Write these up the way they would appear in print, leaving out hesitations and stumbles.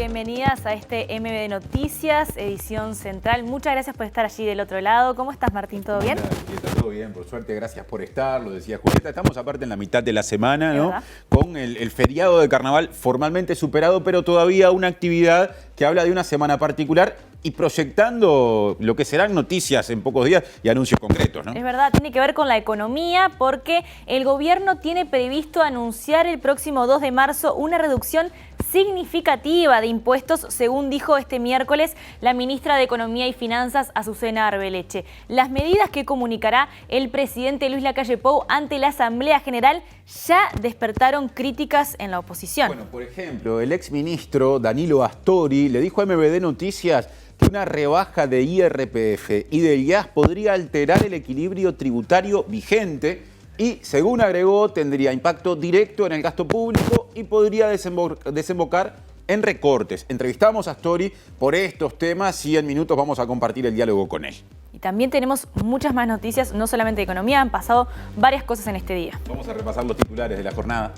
bienvenidas a este MB Noticias, edición central. Muchas gracias por estar allí del otro lado. ¿Cómo estás, Martín? ¿Todo bien? Todo bien, por suerte, gracias por estar, lo decía Julieta. Estamos aparte en la mitad de la semana, ¿no? Con el feriado de carnaval formalmente superado, pero todavía una actividad que habla de una semana particular y proyectando lo que serán noticias en pocos días y anuncios concretos, ¿no? Es verdad, tiene que ver con la economía porque el gobierno tiene previsto anunciar el próximo 2 de marzo una reducción significativa de impuestos, según dijo este miércoles la ministra de Economía y Finanzas, Azucena Arbeleche. Las medidas que comunicará el presidente Luis Lacalle Pou ante la Asamblea General ya despertaron críticas en la oposición. Bueno, por ejemplo, el exministro Danilo Astori le dijo a MBD Noticias que una rebaja de IRPF y del IAS podría alterar el equilibrio tributario vigente y, según agregó, tendría impacto directo en el gasto público y podría desembocar en recortes. Entrevistamos a Astori por estos temas y en minutos vamos a compartir el diálogo con él. Y también tenemos muchas más noticias, no solamente de economía, han pasado varias cosas en este día. Vamos a repasar los titulares de la jornada.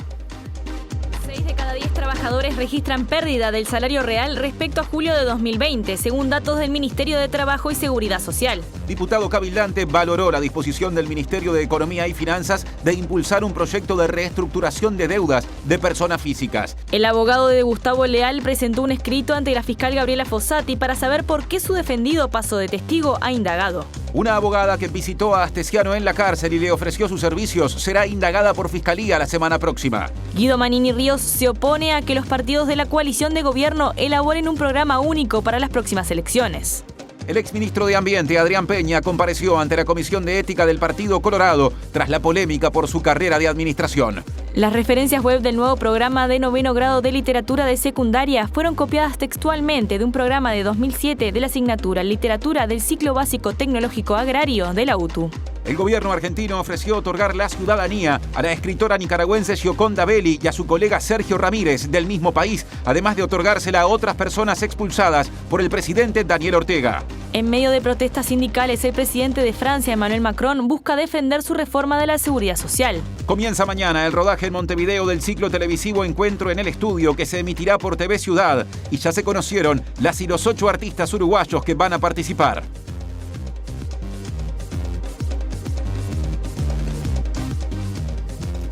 6 de cada 10 trabajadores registran pérdida del salario real respecto a julio de 2020, según datos del Ministerio de Trabajo y Seguridad Social. Diputado cabildante valoró la disposición del Ministerio de Economía y Finanzas de impulsar un proyecto de reestructuración de deudas de personas físicas. El abogado de Gustavo Leal presentó un escrito ante la fiscal Gabriela Fossati para saber por qué su defendido pasó de testigo a indagado. Una abogada que visitó a Astesiano en la cárcel y le ofreció sus servicios será indagada por Fiscalía la semana próxima. Guido Manini Ríos se opone a que los partidos de la coalición de gobierno elaboren un programa único para las próximas elecciones. El exministro de Ambiente, Adrián Peña, compareció ante la Comisión de Ética del Partido Colorado tras la polémica por su carrera de administración. Las referencias web del nuevo programa de 9º grado de literatura de secundaria fueron copiadas textualmente de un programa de 2007 de la asignatura Literatura del Ciclo Básico Tecnológico Agrario de la UTU. El gobierno argentino ofreció otorgar la ciudadanía a la escritora nicaragüense Gioconda Belli y a su colega Sergio Ramírez, del mismo país, además de otorgársela a otras personas expulsadas por el presidente Daniel Ortega. En medio de protestas sindicales, el presidente de Francia, Emmanuel Macron, busca defender su reforma de la seguridad social. Comienza mañana el rodaje en Montevideo del ciclo televisivo Encuentro en el Estudio, que se emitirá por TV Ciudad. Y ya se conocieron las y los 8 artistas uruguayos que van a participar.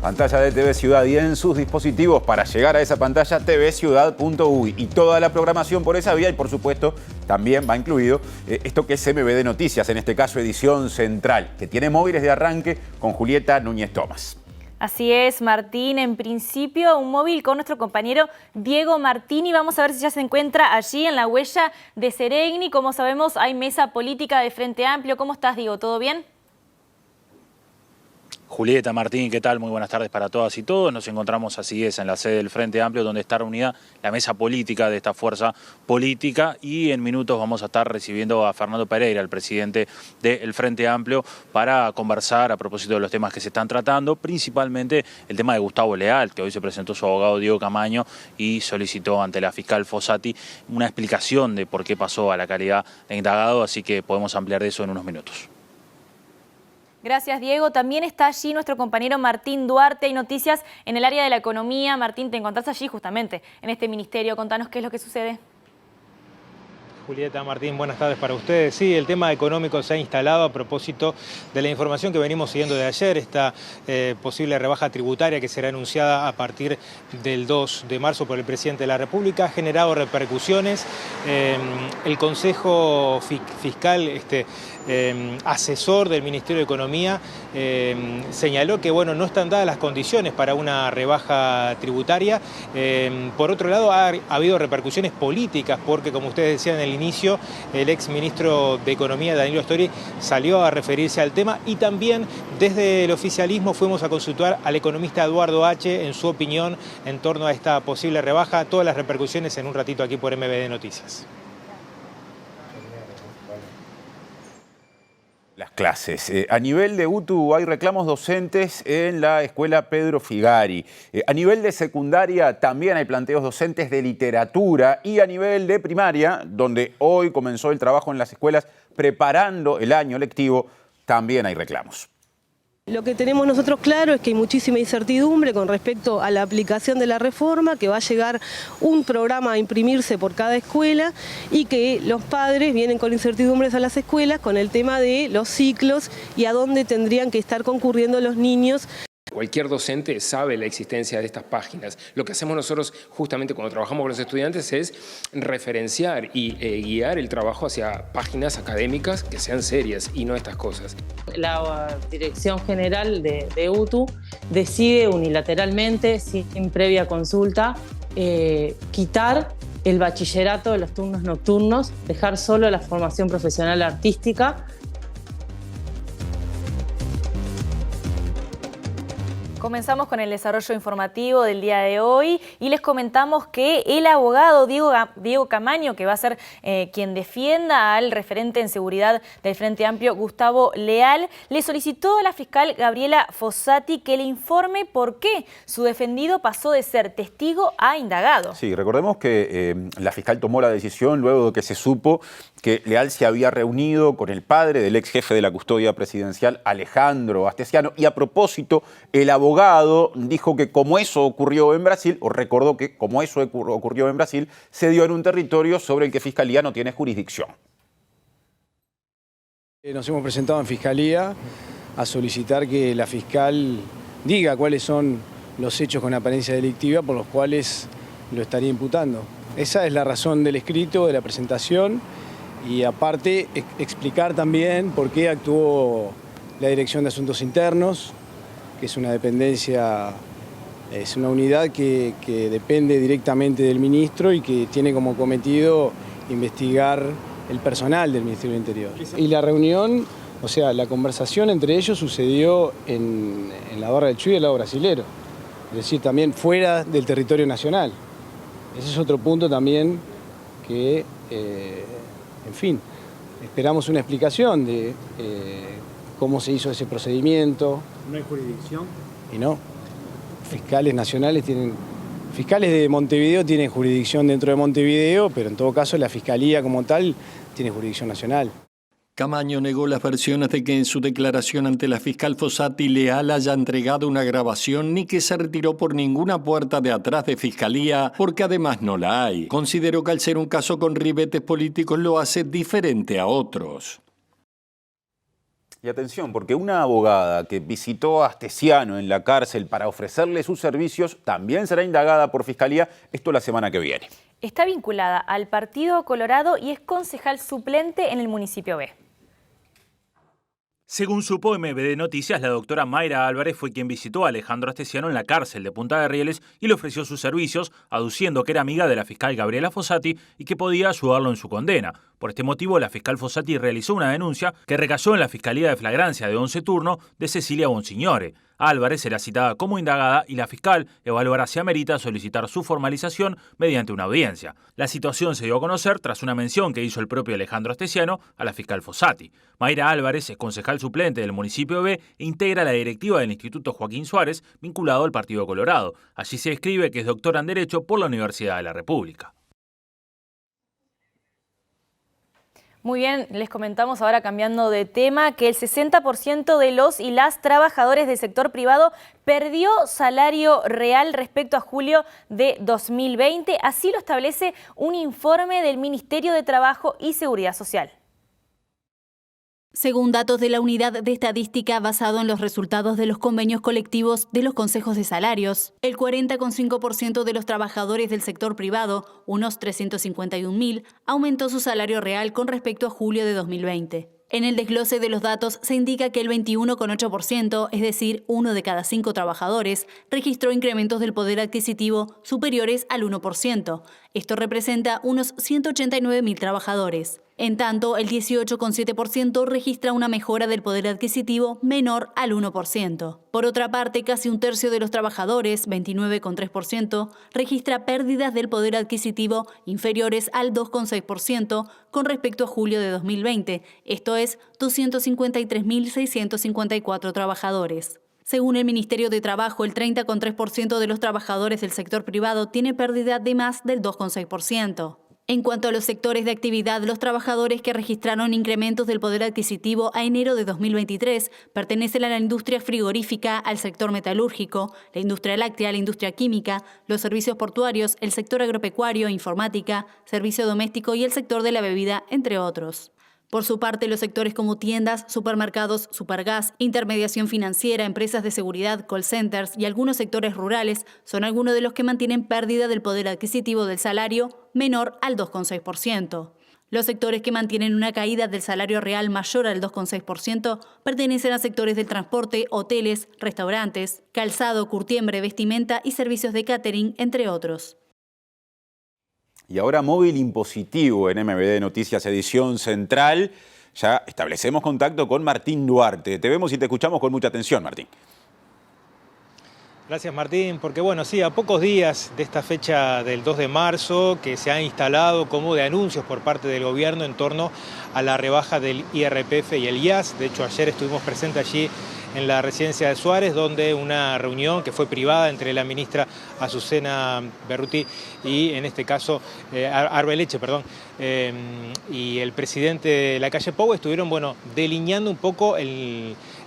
Pantalla de TV Ciudad y en sus dispositivos para llegar a esa pantalla tvciudad.uy y toda la programación por esa vía y por supuesto también va incluido esto que es MBD Noticias, en este caso edición central, que tiene móviles de arranque con Julieta Núñez Tomás. Así es, Martín. En principio, un móvil con nuestro compañero Diego Martini. Vamos a ver si ya se encuentra allí en la huella de Seregni. Como sabemos, hay mesa política de Frente Amplio. ¿Cómo estás, Diego? ¿Todo bien? Julieta, Martín, ¿qué tal? Muy buenas tardes para todas y todos. Nos encontramos, así es, en la sede del Frente Amplio, donde está reunida la mesa política de esta fuerza política y en minutos vamos a estar recibiendo a Fernando Pereira, el presidente del Frente Amplio, para conversar a propósito de los temas que se están tratando, principalmente el tema de Gustavo Leal, que hoy se presentó su abogado Diego Camaño y solicitó ante la fiscal Fossati una explicación de por qué pasó a la calidad de indagado, así que podemos ampliar de eso en unos minutos. Gracias, Diego. También está allí nuestro compañero Martín Duarte. Hay noticias en el área de la economía. Martín, te encontrás allí justamente en este ministerio. Contanos qué es lo que sucede. Julieta, Martín, buenas tardes para ustedes. Sí, el tema económico se ha instalado a propósito de la información que venimos siguiendo de ayer, esta posible rebaja tributaria que será anunciada a partir del 2 de marzo por el presidente de la República. Ha generado repercusiones. El Consejo Fiscal, asesor del Ministerio de Economía, señaló que no están dadas las condiciones para una rebaja tributaria. Por otro lado, ha habido repercusiones políticas porque, como ustedes decían en el inicio, el ex ministro de Economía, Danilo Astori, salió a referirse al tema y también desde el oficialismo fuimos a consultar al economista Eduardo H. en su opinión en torno a esta posible rebaja. Todas las repercusiones en un ratito aquí por MBD Noticias. Las clases. A nivel de UTU hay reclamos docentes en la escuela Pedro Figari. A nivel de secundaria también hay planteos docentes de literatura y a nivel de primaria, donde hoy comenzó el trabajo en las escuelas preparando el año lectivo, también hay reclamos. Lo que tenemos nosotros claro es que hay muchísima incertidumbre con respecto a la aplicación de la reforma, que va a llegar un programa a imprimirse por cada escuela y que los padres vienen con incertidumbres a las escuelas con el tema de los ciclos y a dónde tendrían que estar concurriendo los niños. Cualquier docente sabe la existencia de estas páginas. Lo que hacemos nosotros justamente cuando trabajamos con los estudiantes es referenciar y guiar el trabajo hacia páginas académicas que sean serias y no estas cosas. La Dirección General de UTU decide unilateralmente, sin previa consulta, quitar el bachillerato de los turnos nocturnos, dejar solo la formación profesional artística. Comenzamos con el desarrollo informativo del día de hoy y les comentamos que el abogado Diego Camaño, que va a ser quien defienda al referente en seguridad del Frente Amplio, Gustavo Leal, le solicitó a la fiscal Gabriela Fossati que le informe por qué su defendido pasó de ser testigo a indagado. Sí, recordemos que la fiscal tomó la decisión luego de que se supo que Leal se había reunido con el padre del ex jefe de la custodia presidencial, Alejandro Astesiano, y a propósito, el abogado dijo que como eso ocurrió en Brasil, o recordó que como eso ocurrió en Brasil, se dio en un territorio sobre el que Fiscalía no tiene jurisdicción. Nos hemos presentado en Fiscalía a solicitar que la fiscal diga cuáles son los hechos con apariencia delictiva por los cuales lo estaría imputando. Esa es la razón del escrito, de la presentación, y aparte explicar también por qué actuó la Dirección de Asuntos Internos, que es una dependencia, es una unidad que depende directamente del ministro y que tiene como cometido investigar el personal del Ministerio del Interior. Y la reunión, o sea, la conversación entre ellos sucedió en la Barra del Chuy y el lado brasilero, es decir, también fuera del territorio nacional. Ese es otro punto también que, en fin, esperamos una explicación de cómo se hizo ese procedimiento. ¿No hay jurisdicción? Y no. Fiscales nacionales fiscales de Montevideo tienen jurisdicción dentro de Montevideo, pero en todo caso la Fiscalía como tal tiene jurisdicción nacional. Camaño negó las versiones de que en su declaración ante la fiscal Fossati Leal haya entregado una grabación ni que se retiró por ninguna puerta de atrás de Fiscalía, porque además no la hay. Consideró que al ser un caso con ribetes políticos lo hace diferente a otros. Y atención, porque una abogada que visitó a Astesiano en la cárcel para ofrecerle sus servicios también será indagada por Fiscalía, esto la semana que viene. Está vinculada al Partido Colorado y es concejal suplente en el municipio B. Según supo MBD Noticias, la doctora Mayra Álvarez fue quien visitó a Alejandro Astesiano en la cárcel de Punta de Rieles y le ofreció sus servicios, aduciendo que era amiga de la fiscal Gabriela Fossati y que podía ayudarlo en su condena. Por este motivo, la fiscal Fossati realizó una denuncia que recayó en la Fiscalía de Flagrancia de 11 turno de Cecilia Bonsignore. Álvarez será citada como indagada y la fiscal evaluará si amerita solicitar su formalización mediante una audiencia. La situación se dio a conocer tras una mención que hizo el propio Alejandro Astesiano a la fiscal Fossati. Mayra Álvarez es concejal suplente del municipio B e integra la directiva del Instituto Joaquín Suárez, vinculado al Partido Colorado. Allí se escribe que es doctora en Derecho por la Universidad de la República. Muy bien, les comentamos ahora, cambiando de tema, que el 60% de los y las trabajadores del sector privado perdió salario real respecto a julio de 2020. Así lo establece un informe del Ministerio de Trabajo y Seguridad Social. Según datos de la Unidad de Estadística basado en los resultados de los convenios colectivos de los consejos de salarios, el 40,5% de los trabajadores del sector privado, unos 351.000, aumentó su salario real con respecto a julio de 2020. En el desglose de los datos se indica que el 21,8%, es decir, 1 de cada 5 trabajadores, registró incrementos del poder adquisitivo superiores al 1%. Esto representa unos 189.000 trabajadores. En tanto, el 18,7% registra una mejora del poder adquisitivo menor al 1%. Por otra parte, casi un tercio de los trabajadores, 29,3%, registra pérdidas del poder adquisitivo inferiores al 2,6% con respecto a julio de 2020, esto es, 253.654 trabajadores. Según el Ministerio de Trabajo, el 30,3% de los trabajadores del sector privado tiene pérdida de más del 2,6%. En cuanto a los sectores de actividad, los trabajadores que registraron incrementos del poder adquisitivo a enero de 2023 pertenecen a la industria frigorífica, al sector metalúrgico, la industria láctea, la industria química, los servicios portuarios, el sector agropecuario, informática, servicio doméstico y el sector de la bebida, entre otros. Por su parte, los sectores como tiendas, supermercados, supergas, intermediación financiera, empresas de seguridad, call centers y algunos sectores rurales son algunos de los que mantienen pérdida del poder adquisitivo del salario menor al 2,6%. Los sectores que mantienen una caída del salario real mayor al 2,6% pertenecen a sectores del transporte, hoteles, restaurantes, calzado, curtiembre, vestimenta y servicios de catering, entre otros. Y ahora móvil impositivo en MBD Noticias Edición Central. Ya establecemos contacto con Martín Duarte. Te vemos y te escuchamos con mucha atención, Martín. Gracias, Martín, porque bueno, sí, a pocos días de esta fecha del 2 de marzo que se ha instalado como de anuncios por parte del gobierno en torno a la rebaja del IRPF y el IAS. De hecho, ayer estuvimos presentes allí en la residencia de Suárez, donde una reunión que fue privada entre la ministra Azucena Berruti y, en este caso, Arbeleche, y el presidente de la calle Pou estuvieron, delineando un poco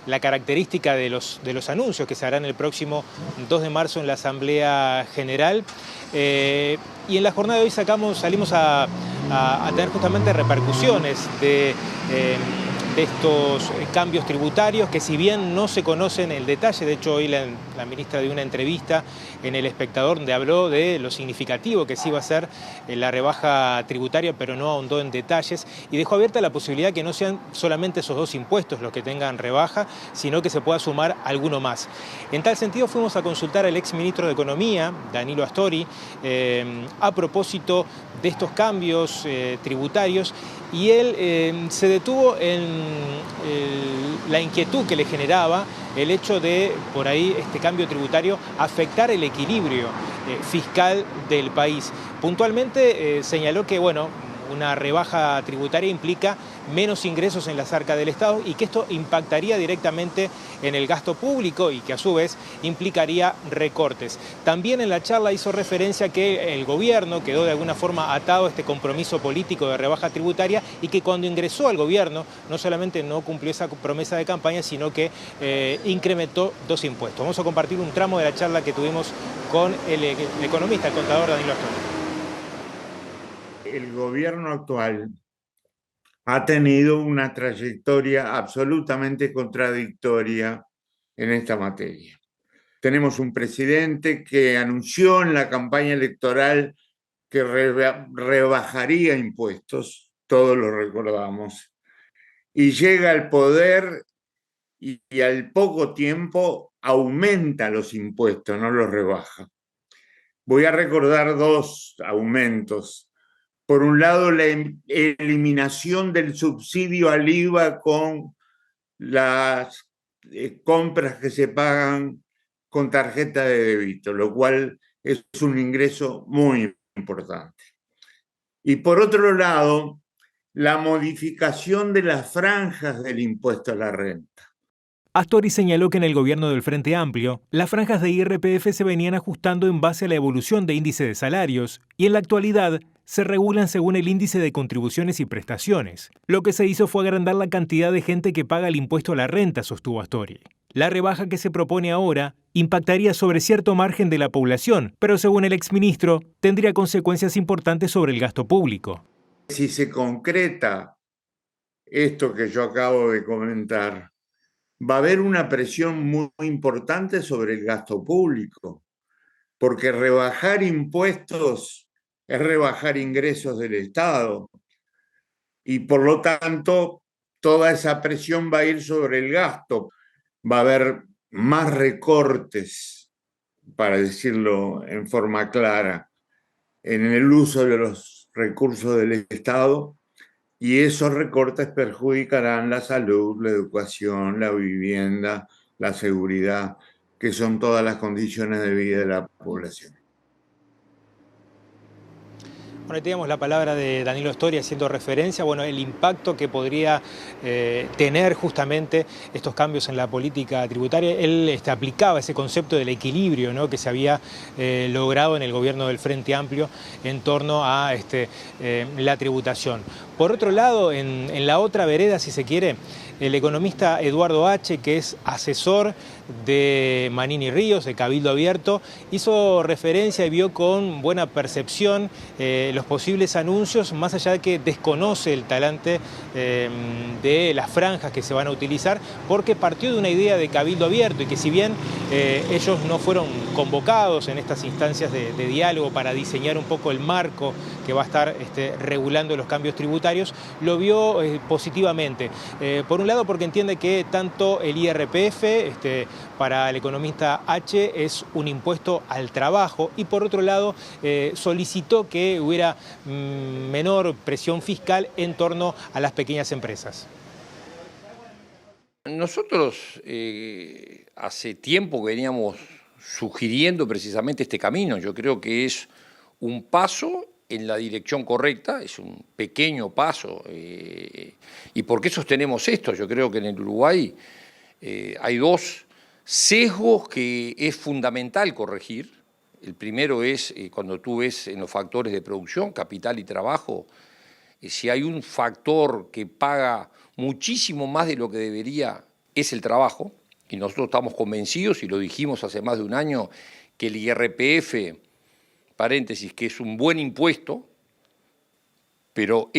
la característica de los anuncios que se harán el próximo 2 de marzo en la Asamblea General. Y en la jornada de hoy salimos a tener justamente repercusiones de estos cambios tributarios que, si bien no se conocen el detalle, de hecho hoy la ministra dio una entrevista en El Espectador donde habló de lo significativo que sí iba a ser la rebaja tributaria, pero no ahondó en detalles y dejó abierta la posibilidad que no sean solamente esos 2 impuestos los que tengan rebaja, sino que se pueda sumar alguno más. En tal sentido fuimos a consultar al exministro de Economía, Danilo Astori, a propósito de estos cambios tributarios, y él se detuvo en la inquietud que le generaba el hecho de, por ahí, este cambio tributario afectar el equilibrio fiscal del país. Puntualmente señaló que, una rebaja tributaria implica menos ingresos en las arcas del Estado y que esto impactaría directamente en el gasto público y que a su vez implicaría recortes. También en la charla hizo referencia a que el gobierno quedó de alguna forma atado a este compromiso político de rebaja tributaria y que cuando ingresó al gobierno no solamente no cumplió esa promesa de campaña, sino que incrementó 2 impuestos. Vamos a compartir un tramo de la charla que tuvimos con el economista, el contador Danilo Astori. El gobierno actual ha tenido una trayectoria absolutamente contradictoria en esta materia. Tenemos un presidente que anunció en la campaña electoral que rebajaría impuestos, todos lo recordamos, y llega al poder y al poco tiempo aumenta los impuestos, no los rebaja. Voy a recordar 2 aumentos. Por un lado, la eliminación del subsidio al IVA con las compras que se pagan con tarjeta de débito, lo cual es un ingreso muy importante. Y por otro lado, la modificación de las franjas del impuesto a la renta. Astori señaló que en el gobierno del Frente Amplio, las franjas de IRPF se venían ajustando en base a la evolución de índice de salarios y en la actualidad se regulan según el índice de contribuciones y prestaciones. Lo que se hizo fue agrandar la cantidad de gente que paga el impuesto a la renta, sostuvo Astori. La rebaja que se propone ahora impactaría sobre cierto margen de la población, pero según el exministro, tendría consecuencias importantes sobre el gasto público. Si se concreta esto que yo acabo de comentar, va a haber una presión muy importante sobre el gasto público, porque rebajar impuestos es rebajar ingresos del Estado y por lo tanto toda esa presión va a ir sobre el gasto. Va a haber más recortes, para decirlo en forma clara, en el uso de los recursos del Estado, y esos recortes perjudicarán la salud, la educación, la vivienda, la seguridad, que son todas las condiciones de vida de la población. Bueno, ahí teníamos la palabra de Danilo Astori haciendo referencia, bueno, el impacto que podría tener justamente estos cambios en la política tributaria. Él aplicaba ese concepto del equilibrio, ¿no?, que se había logrado en el gobierno del Frente Amplio en torno a la tributación. Por otro lado, en la otra vereda, si se quiere, el economista Eduardo H., que es asesor de Manini Ríos, de Cabildo Abierto, hizo referencia y vio con buena percepción los posibles anuncios, más allá de que desconoce el talante de las franjas que se van a utilizar, porque partió de una idea de Cabildo Abierto y que si bien ellos no fueron convocados en estas instancias de diálogo para diseñar un poco el marco que va a estar regulando los cambios tributarios, lo vio positivamente. Por un lado porque entiende que tanto el IRPF para el economista H es un impuesto al trabajo y por otro lado solicitó que hubiera menor presión fiscal en torno a las pequeñas empresas. Nosotros hace tiempo que veníamos sugiriendo precisamente este camino. Yo creo que es un paso en la dirección correcta, es un pequeño paso. ¿Y por qué sostenemos esto? Yo creo que en el Uruguay hay dos sesgos que es fundamental corregir. El primero es cuando tú ves en los factores de producción, capital y trabajo, si hay un factor que paga muchísimo más de lo que debería, es el trabajo. Y nosotros estamos convencidos, y lo dijimos hace más de un año, que el IRPF, paréntesis, que es un buen impuesto, pero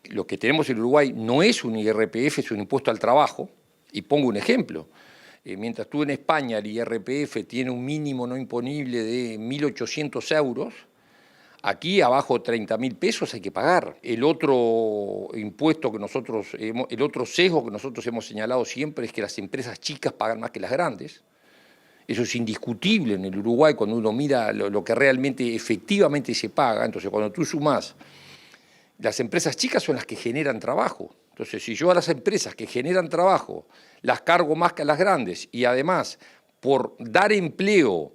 lo que tenemos en Uruguay no es un IRPF, es un impuesto al trabajo. Y pongo un ejemplo. Mientras tú en España el IRPF tiene un mínimo no imponible de 1.800 euros, aquí abajo de 30.000 pesos hay que pagar. El otro impuesto que el otro sesgo que nosotros hemos señalado siempre es que las empresas chicas pagan más que las grandes. Eso es indiscutible en el Uruguay cuando uno mira lo que realmente efectivamente se paga. Entonces, cuando tú sumás, las empresas chicas son las que generan trabajo. Entonces, si yo a las empresas que generan trabajo las cargo más que a las grandes y además por dar empleo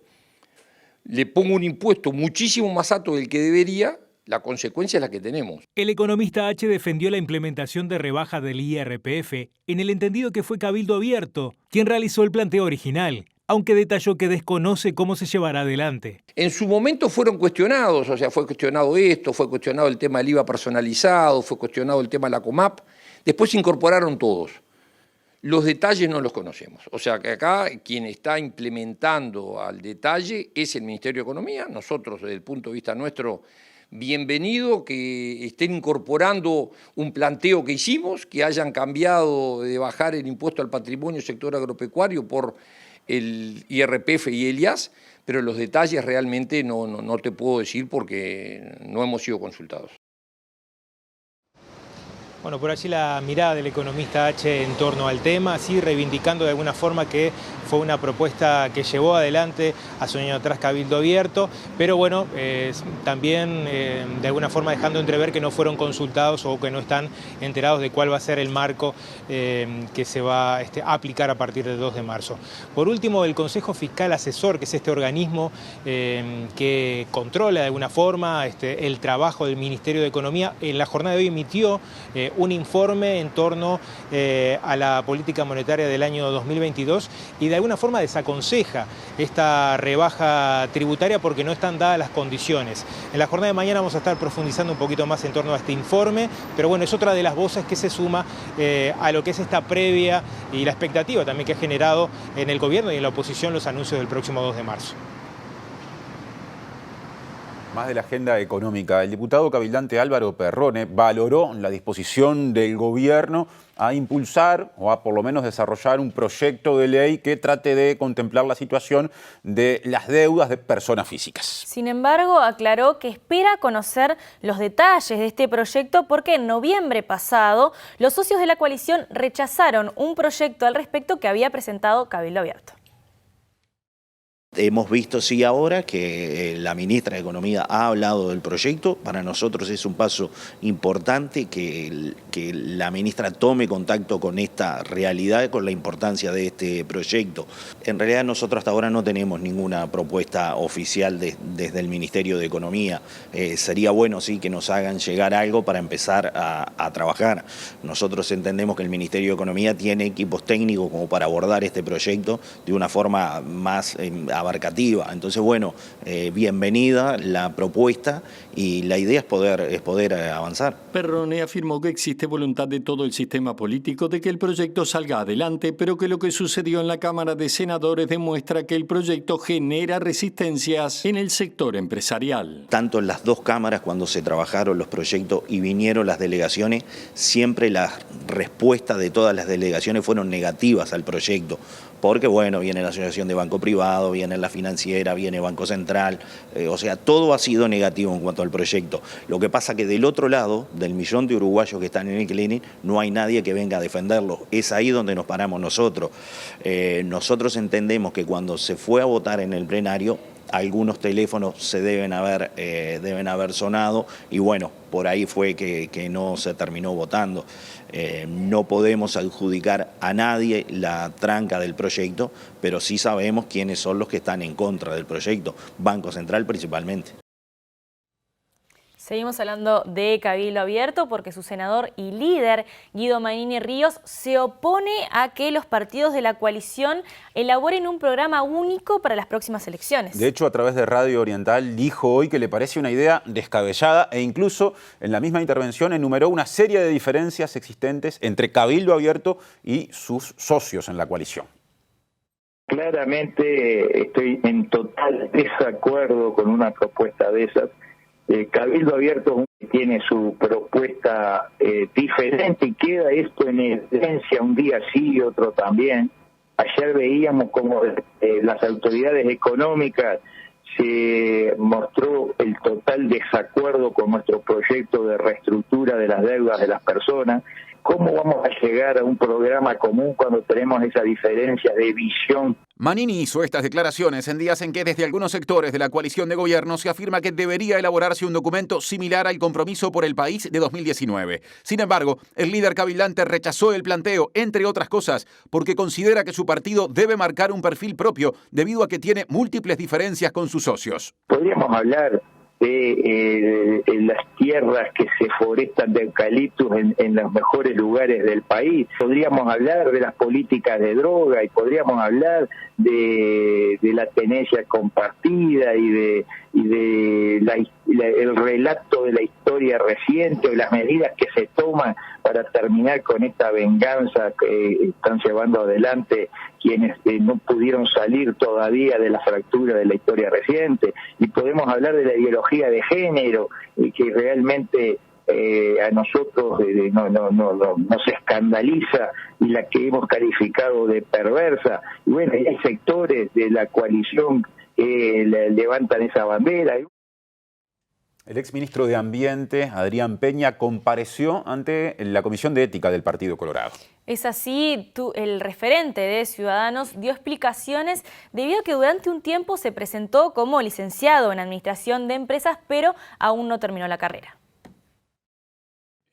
le pongo un impuesto muchísimo más alto del que debería, la consecuencia es la que tenemos. El economista H defendió la implementación de rebaja del IRPF en el entendido que fue Cabildo Abierto quien realizó el planteo original, aunque detalló que desconoce cómo se llevará adelante. En su momento fueron cuestionados, o sea, fue cuestionado esto, fue cuestionado el tema del IVA personalizado, fue cuestionado el tema de la COMAP, después se incorporaron todos. Los detalles no los conocemos, o sea que acá quien está implementando al detalle es el Ministerio de Economía. Nosotros desde el punto de vista nuestro, bienvenido que estén incorporando un planteo que hicimos, que hayan cambiado de bajar el impuesto al patrimonio sector agropecuario por el IRPF y el IAS, pero los detalles realmente no te puedo decir porque no hemos sido consultados. Bueno, por allí la mirada del economista H en torno al tema, así reivindicando de alguna forma que fue una propuesta que llevó adelante hace un año atrás Cabildo Abierto, pero bueno, también de alguna forma dejando entrever que no fueron consultados o que no están enterados de cuál va a ser el marco que se va a aplicar a partir del 2 de marzo. Por último, el Consejo Fiscal Asesor, que es este organismo que controla de alguna forma el trabajo del Ministerio de Economía, en la jornada de hoy emitió un informe en torno a la política monetaria del año 2022 y de alguna forma desaconseja esta rebaja tributaria porque no están dadas las condiciones. En la jornada de mañana vamos a estar profundizando un poquito más en torno a este informe, pero bueno, es otra de las voces que se suma a lo que es esta previa y la expectativa también que ha generado en el gobierno y en la oposición los anuncios del próximo 2 de marzo. Más de la agenda económica, el diputado cabildante Álvaro Perrone valoró la disposición del gobierno a impulsar o a por lo menos desarrollar un proyecto de ley que trate de contemplar la situación de las deudas de personas físicas. Sin embargo, aclaró que espera conocer los detalles de este proyecto porque en noviembre pasado los socios de la coalición rechazaron un proyecto al respecto que había presentado Cabildo Abierto. Hemos visto sí ahora que la ministra de Economía ha hablado del proyecto. Para nosotros es un paso importante que la ministra tome contacto con esta realidad, con la importancia de este proyecto. En realidad nosotros hasta ahora no tenemos ninguna propuesta oficial desde el Ministerio de Economía. Sería bueno sí que nos hagan llegar algo para empezar a trabajar. Nosotros entendemos que el Ministerio de Economía tiene equipos técnicos como para abordar este proyecto de una forma más abarcativa. Entonces, bueno, bienvenida la propuesta y la idea es poder avanzar. Perrone afirmó que existe voluntad de todo el sistema político de que el proyecto salga adelante, pero que lo que sucedió en la Cámara de Senadores demuestra que el proyecto genera resistencias en el sector empresarial. Tanto en las dos cámaras, cuando se trabajaron los proyectos y vinieron las delegaciones, siempre las respuestas de todas las delegaciones fueron negativas al proyecto. Porque, bueno, viene la Asociación de Banco Privado, viene la financiera, viene Banco Central, o sea, todo ha sido negativo en cuanto al proyecto. Lo que pasa que del otro lado, del millón de uruguayos que están en el clearing, no hay nadie que venga a defenderlo. Es ahí donde nos paramos nosotros. Nosotros entendemos que cuando se fue a votar en el plenario, algunos teléfonos se deben haber sonado y bueno, por ahí fue que no se terminó votando. No podemos adjudicar a nadie la tranca del proyecto, pero sí sabemos quiénes son los que están en contra del proyecto, Banco Central principalmente. Seguimos hablando de Cabildo Abierto porque su senador y líder, Guido Manini Ríos, se opone a que los partidos de la coalición elaboren un programa único para las próximas elecciones. De hecho, a través de Radio Oriental dijo hoy que le parece una idea descabellada e incluso en la misma intervención enumeró una serie de diferencias existentes entre Cabildo Abierto y sus socios en la coalición. Claramente estoy en total desacuerdo con una propuesta de esas. Cabildo Abierto tiene su propuesta diferente y queda esto en evidencia un día sí y otro también. Ayer veíamos como las autoridades económicas se mostró el total desacuerdo con nuestro proyecto de reestructura de las deudas de las personas. ¿Cómo vamos a llegar a un programa común cuando tenemos esa diferencia de visión? Manini hizo estas declaraciones en días en que desde algunos sectores de la coalición de gobierno se afirma que debería elaborarse un documento similar al Compromiso por el País de 2019. Sin embargo, el líder cabildante rechazó el planteo, entre otras cosas, porque considera que su partido debe marcar un perfil propio debido a que tiene múltiples diferencias con sus socios. Podríamos hablar de las tierras que se forestan de eucaliptus en los mejores lugares del país. Podríamos hablar de las políticas de droga y podríamos hablar de la tenencia compartida y el relato de la historia reciente o las medidas que se toman para terminar con esta venganza que están llevando adelante quienes no pudieron salir todavía de la fractura de la historia reciente. Y podemos hablar de la ideología de género que realmente a nosotros nos escandaliza y la que hemos calificado de perversa. Y bueno, hay sectores de la coalición que levantan esa bandera. El exministro de Ambiente, Adrián Peña, compareció ante la Comisión de Ética del Partido Colorado. Es así, el referente de Ciudadanos dio explicaciones debido a que durante un tiempo se presentó como licenciado en Administración de Empresas, pero aún no terminó la carrera.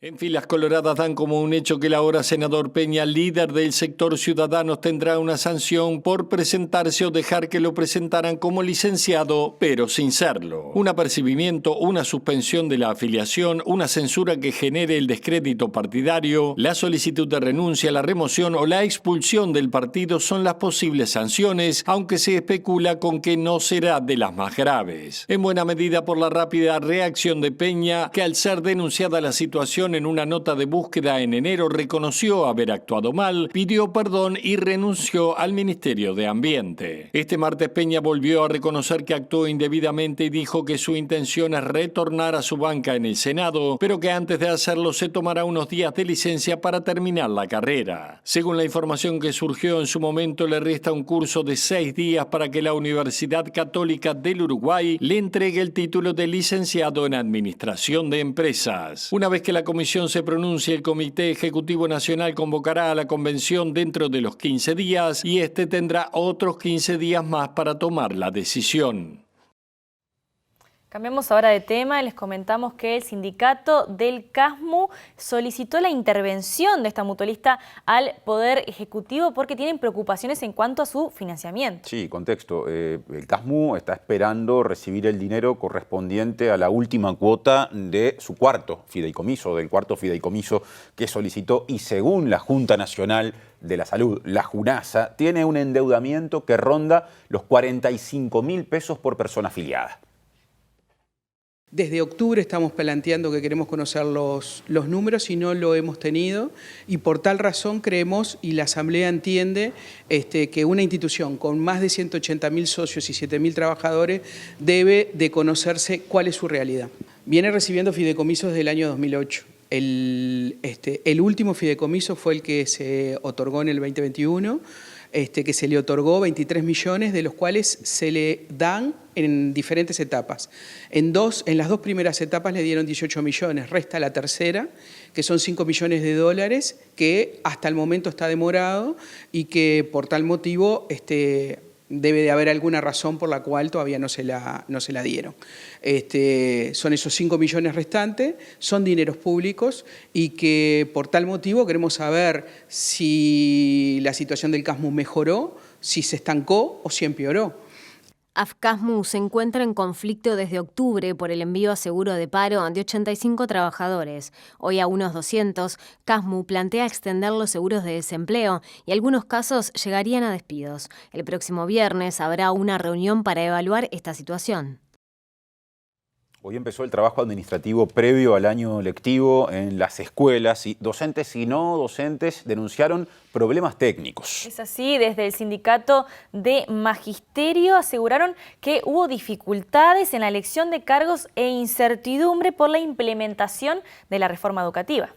En Filas Coloradas dan como un hecho que el ahora senador Peña, líder del sector Ciudadanos, tendrá una sanción por presentarse o dejar que lo presentaran como licenciado, pero sin serlo. Un apercibimiento, una suspensión de la afiliación, una censura que genere el descrédito partidario, la solicitud de renuncia, la remoción o la expulsión del partido son las posibles sanciones, aunque se especula con que no será de las más graves. En buena medida por la rápida reacción de Peña, que al ser denunciada la situación en una nota de búsqueda en enero reconoció haber actuado mal, pidió perdón y renunció al Ministerio de Ambiente. Este martes Peña volvió a reconocer que actuó indebidamente y dijo que su intención es retornar a su banca en el Senado, pero que antes de hacerlo se tomará unos días de licencia para terminar la carrera. Según la información que surgió en su momento, le resta un curso de 6 días para que la Universidad Católica del Uruguay le entregue el título de licenciado en Administración de Empresas. Una vez que la Comisión comisión se pronuncie, el Comité Ejecutivo Nacional convocará a la convención dentro de los 15 días y este tendrá otros 15 días más para tomar la decisión. Cambiamos ahora de tema y les comentamos que el sindicato del CASMU solicitó la intervención de esta mutualista al Poder Ejecutivo porque tienen preocupaciones en cuanto a su financiamiento. Sí, contexto. El CASMU está esperando recibir el dinero correspondiente a la última cuota de su cuarto fideicomiso, que solicitó, y según la Junta Nacional de la Salud, la JUNASA, tiene un endeudamiento que ronda los 45.000 pesos por persona afiliada. Desde octubre estamos planteando que queremos conocer los números y no lo hemos tenido, y por tal razón creemos, y la Asamblea entiende, que una institución con más de 180.000 socios y 7.000 trabajadores debe de conocerse cuál es su realidad. Viene recibiendo fideicomisos desde el año 2008. El último fideicomiso fue el que se otorgó en el 2021, que se le otorgó 23 millones, de los cuales se le dan en diferentes etapas. En las dos primeras etapas le dieron 18 millones, resta la tercera, que son 5 millones de dólares, que hasta el momento está demorado y que por tal motivo debe de haber alguna razón por la cual todavía no se la dieron. Son esos 5 millones restantes, son dineros públicos y que por tal motivo queremos saber si la situación del CASMU mejoró, si se estancó o si empeoró. AFCASMU se encuentra en conflicto desde octubre por el envío a seguro de paro de 85 trabajadores. Hoy a unos 200, CASMU plantea extender los seguros de desempleo y algunos casos llegarían a despidos. El próximo viernes habrá una reunión para evaluar esta situación. Hoy empezó el trabajo administrativo previo al año lectivo en las escuelas y docentes y no docentes denunciaron problemas técnicos. Es así, desde el sindicato de Magisterio aseguraron que hubo dificultades en la elección de cargos e incertidumbre por la implementación de la reforma educativa.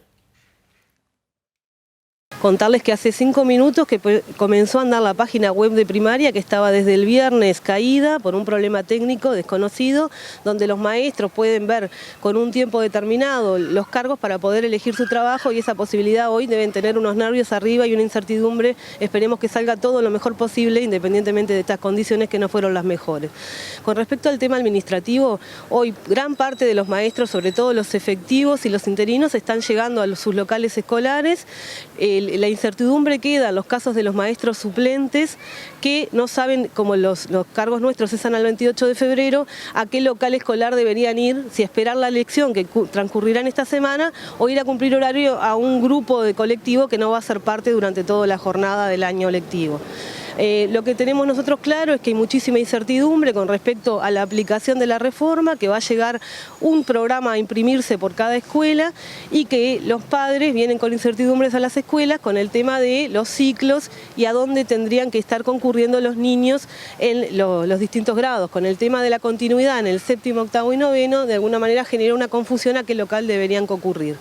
Contarles que hace 5 minutos que comenzó a andar la página web de primaria, que estaba desde el viernes caída por un problema técnico desconocido, donde los maestros pueden ver con un tiempo determinado los cargos para poder elegir su trabajo, y esa posibilidad hoy deben tener unos nervios arriba y una incertidumbre. Esperemos que salga todo lo mejor posible, independientemente de estas condiciones que no fueron las mejores. Con respecto al tema administrativo, hoy gran parte de los maestros, sobre todo los efectivos y los interinos, están llegando a sus locales escolares. La incertidumbre queda en los casos de los maestros suplentes que no saben, como los cargos nuestros cesan al 28 de febrero, a qué local escolar deberían ir, si esperar la elección que transcurrirá en esta semana o ir a cumplir horario a un grupo de colectivo que no va a ser parte durante toda la jornada del año lectivo. Lo que tenemos nosotros claro es que hay muchísima incertidumbre con respecto a la aplicación de la reforma, que va a llegar un programa a imprimirse por cada escuela y que los padres vienen con incertidumbres a las escuelas con el tema de los ciclos y a dónde tendrían que estar concurriendo los niños en los distintos grados. Con el tema de la continuidad en el 7º, 8º y 9º, de alguna manera genera una confusión a qué local deberían concurrir.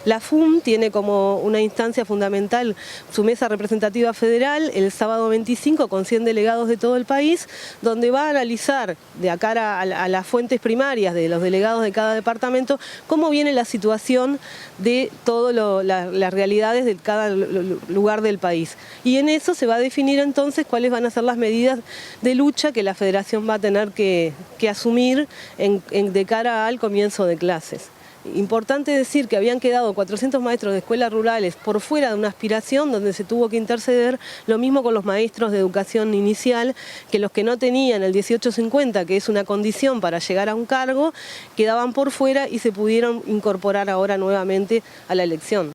La FUM tiene como una instancia fundamental su mesa representativa federal el sábado 25 con 100 delegados de todo el país, donde va a analizar de cara a las fuentes primarias de los delegados de cada departamento cómo viene la situación de todas las realidades de cada lugar del país. Y en eso se va a definir entonces cuáles van a ser las medidas de lucha que la federación va a tener que asumir de cara al comienzo de clases. Importante decir que habían quedado 400 maestros de escuelas rurales por fuera de una aspiración donde se tuvo que interceder, lo mismo con los maestros de educación inicial, que los que no tenían el 1850, que es una condición para llegar a un cargo, quedaban por fuera y se pudieron incorporar ahora nuevamente a la elección.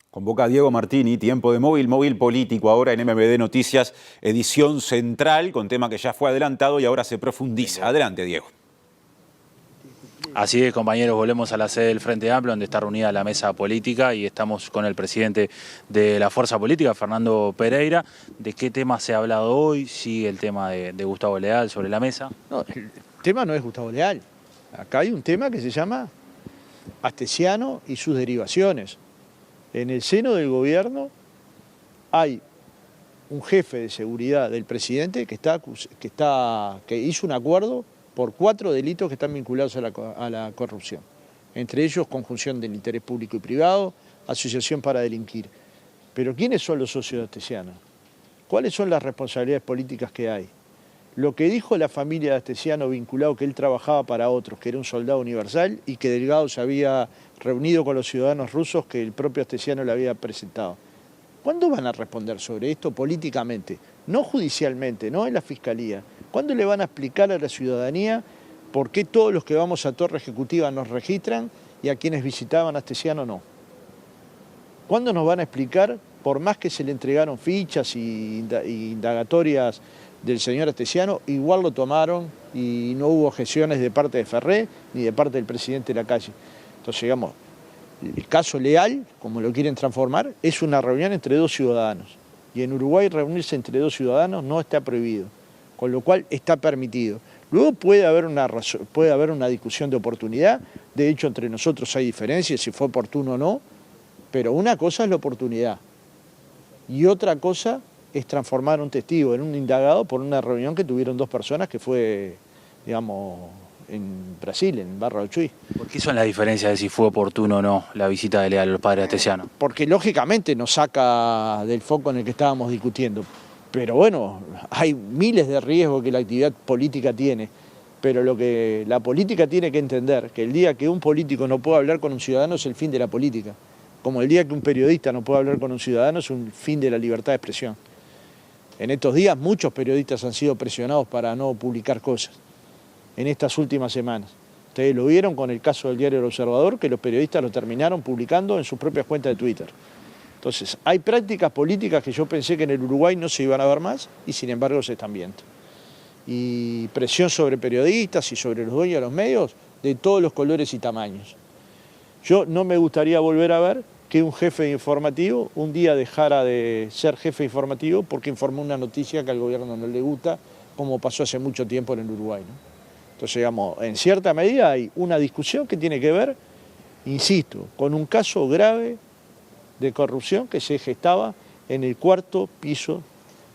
Convoca a Diego Martini, Tiempo de Móvil Político, ahora en MBD Noticias, edición central, con tema que ya fue adelantado y ahora se profundiza. Adelante, Diego. Así es, compañeros, volvemos a la sede del Frente Amplio, donde está reunida la mesa política y estamos con el presidente de la fuerza política, Fernando Pereira. ¿De qué tema se ha hablado hoy? ¿Sigue el tema de Gustavo Leal sobre la mesa? No, el tema no es Gustavo Leal. Acá hay un tema que se llama Astesiano y sus derivaciones. En el seno del gobierno hay un jefe de seguridad del presidente que hizo un acuerdo por 4 delitos que están vinculados a la corrupción. entre ellos conjunción del interés público y privado, asociación para delinquir. Pero ¿quiénes son los socios de Astesiano? ¿Cuáles son las responsabilidades políticas que hay? Lo que dijo la familia de Astesiano vinculado que él trabajaba para otros, que era un soldado universal y que Delgado se había reunido con los ciudadanos rusos que el propio Astesiano le había presentado. ¿Cuándo van a responder sobre esto políticamente? No judicialmente, no en la Fiscalía. ¿Cuándo le van a explicar a la ciudadanía por qué todos los que vamos a Torre Ejecutiva nos registran y a quienes visitaban a Astesiano no? ¿Cuándo nos van a explicar, por más que se le entregaron fichas y indagatorias del señor Astesiano, igual lo tomaron y no hubo objeciones de parte de Ferré ni de parte del presidente de la calle? Entonces, digamos, el caso Leal, como lo quieren transformar, es una reunión entre dos ciudadanos. Y en Uruguay reunirse entre dos ciudadanos no está prohibido, con lo cual está permitido. Luego puede haber una discusión de oportunidad, de hecho entre nosotros hay diferencias, si fue oportuno o no, pero una cosa es la oportunidad y otra cosa es transformar a un testigo en un indagado por una reunión que tuvieron dos personas que fue, digamos, en Brasil, en Barra del Chuy. ¿Por qué son las diferencias de si fue oportuno o no la visita de Leal a los padres Astesiano? Porque lógicamente nos saca del foco en el que estábamos discutiendo. Pero bueno, hay miles de riesgos que la actividad política tiene. Pero lo que la política tiene que entender, que el día que un político no pueda hablar con un ciudadano es el fin de la política. Como el día que un periodista no puede hablar con un ciudadano es un fin de la libertad de expresión. En estos días muchos periodistas han sido presionados para no publicar cosas. En estas últimas semanas. Ustedes lo vieron con el caso del diario El Observador, que los periodistas lo terminaron publicando en sus propias cuentas de Twitter. Entonces, hay prácticas políticas que yo pensé que en el Uruguay no se iban a ver más y sin embargo se están viendo. Y presión sobre periodistas y sobre los dueños de los medios de todos los colores y tamaños. Yo no me gustaría volver a ver que un jefe informativo un día dejara de ser jefe informativo porque informó una noticia que al gobierno no le gusta, como pasó hace mucho tiempo en el Uruguay, ¿no? Entonces, digamos, en cierta medida hay una discusión que tiene que ver, insisto, con un caso grave de corrupción que se gestaba en el 4º piso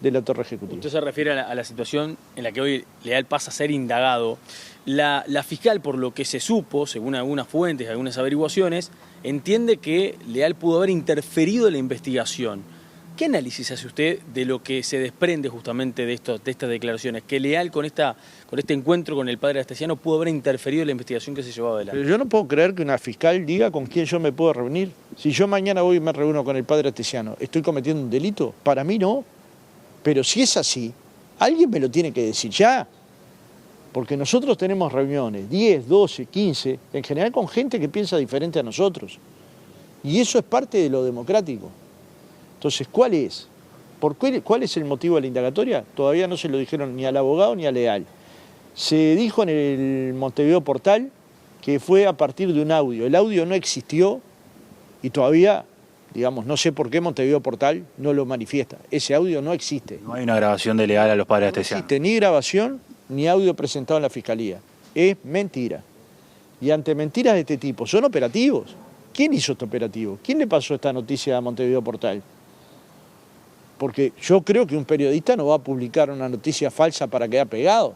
de la Torre Ejecutiva. Usted se refiere a la situación en la que hoy Leal pasa a ser indagado. La fiscal, por lo que se supo, según algunas fuentes, algunas averiguaciones, entiende que Leal pudo haber interferido en la investigación. ¿Qué análisis hace usted de lo que se desprende justamente de estas declaraciones? Que Leal con este encuentro con el padre Astesiano pudo haber interferido en la investigación que se llevaba adelante. Pero yo no puedo creer que una fiscal diga con quién yo me puedo reunir. Si yo mañana voy y me reúno con el padre Astesiano, ¿estoy cometiendo un delito? Para mí no. Pero si es así, alguien me lo tiene que decir ya. Porque nosotros tenemos reuniones, 10, 12, 15, en general con gente que piensa diferente a nosotros. Y eso es parte de lo democrático. Entonces, ¿cuál es? ¿Cuál es el motivo de la indagatoria? Todavía no se lo dijeron ni al abogado ni a Leal. Se dijo en el Montevideo Portal que fue a partir de un audio. El audio no existió y todavía, digamos, no sé por qué Montevideo Portal no lo manifiesta. Ese audio no existe. No hay una grabación de Leal a los padres Astesiano. No existe ni grabación ni audio presentado en la Fiscalía. Es mentira. Y ante mentiras de este tipo, son operativos. ¿Quién hizo este operativo? ¿Quién le pasó esta noticia a Montevideo Portal? Porque yo creo que un periodista no va a publicar una noticia falsa para quedar pegado.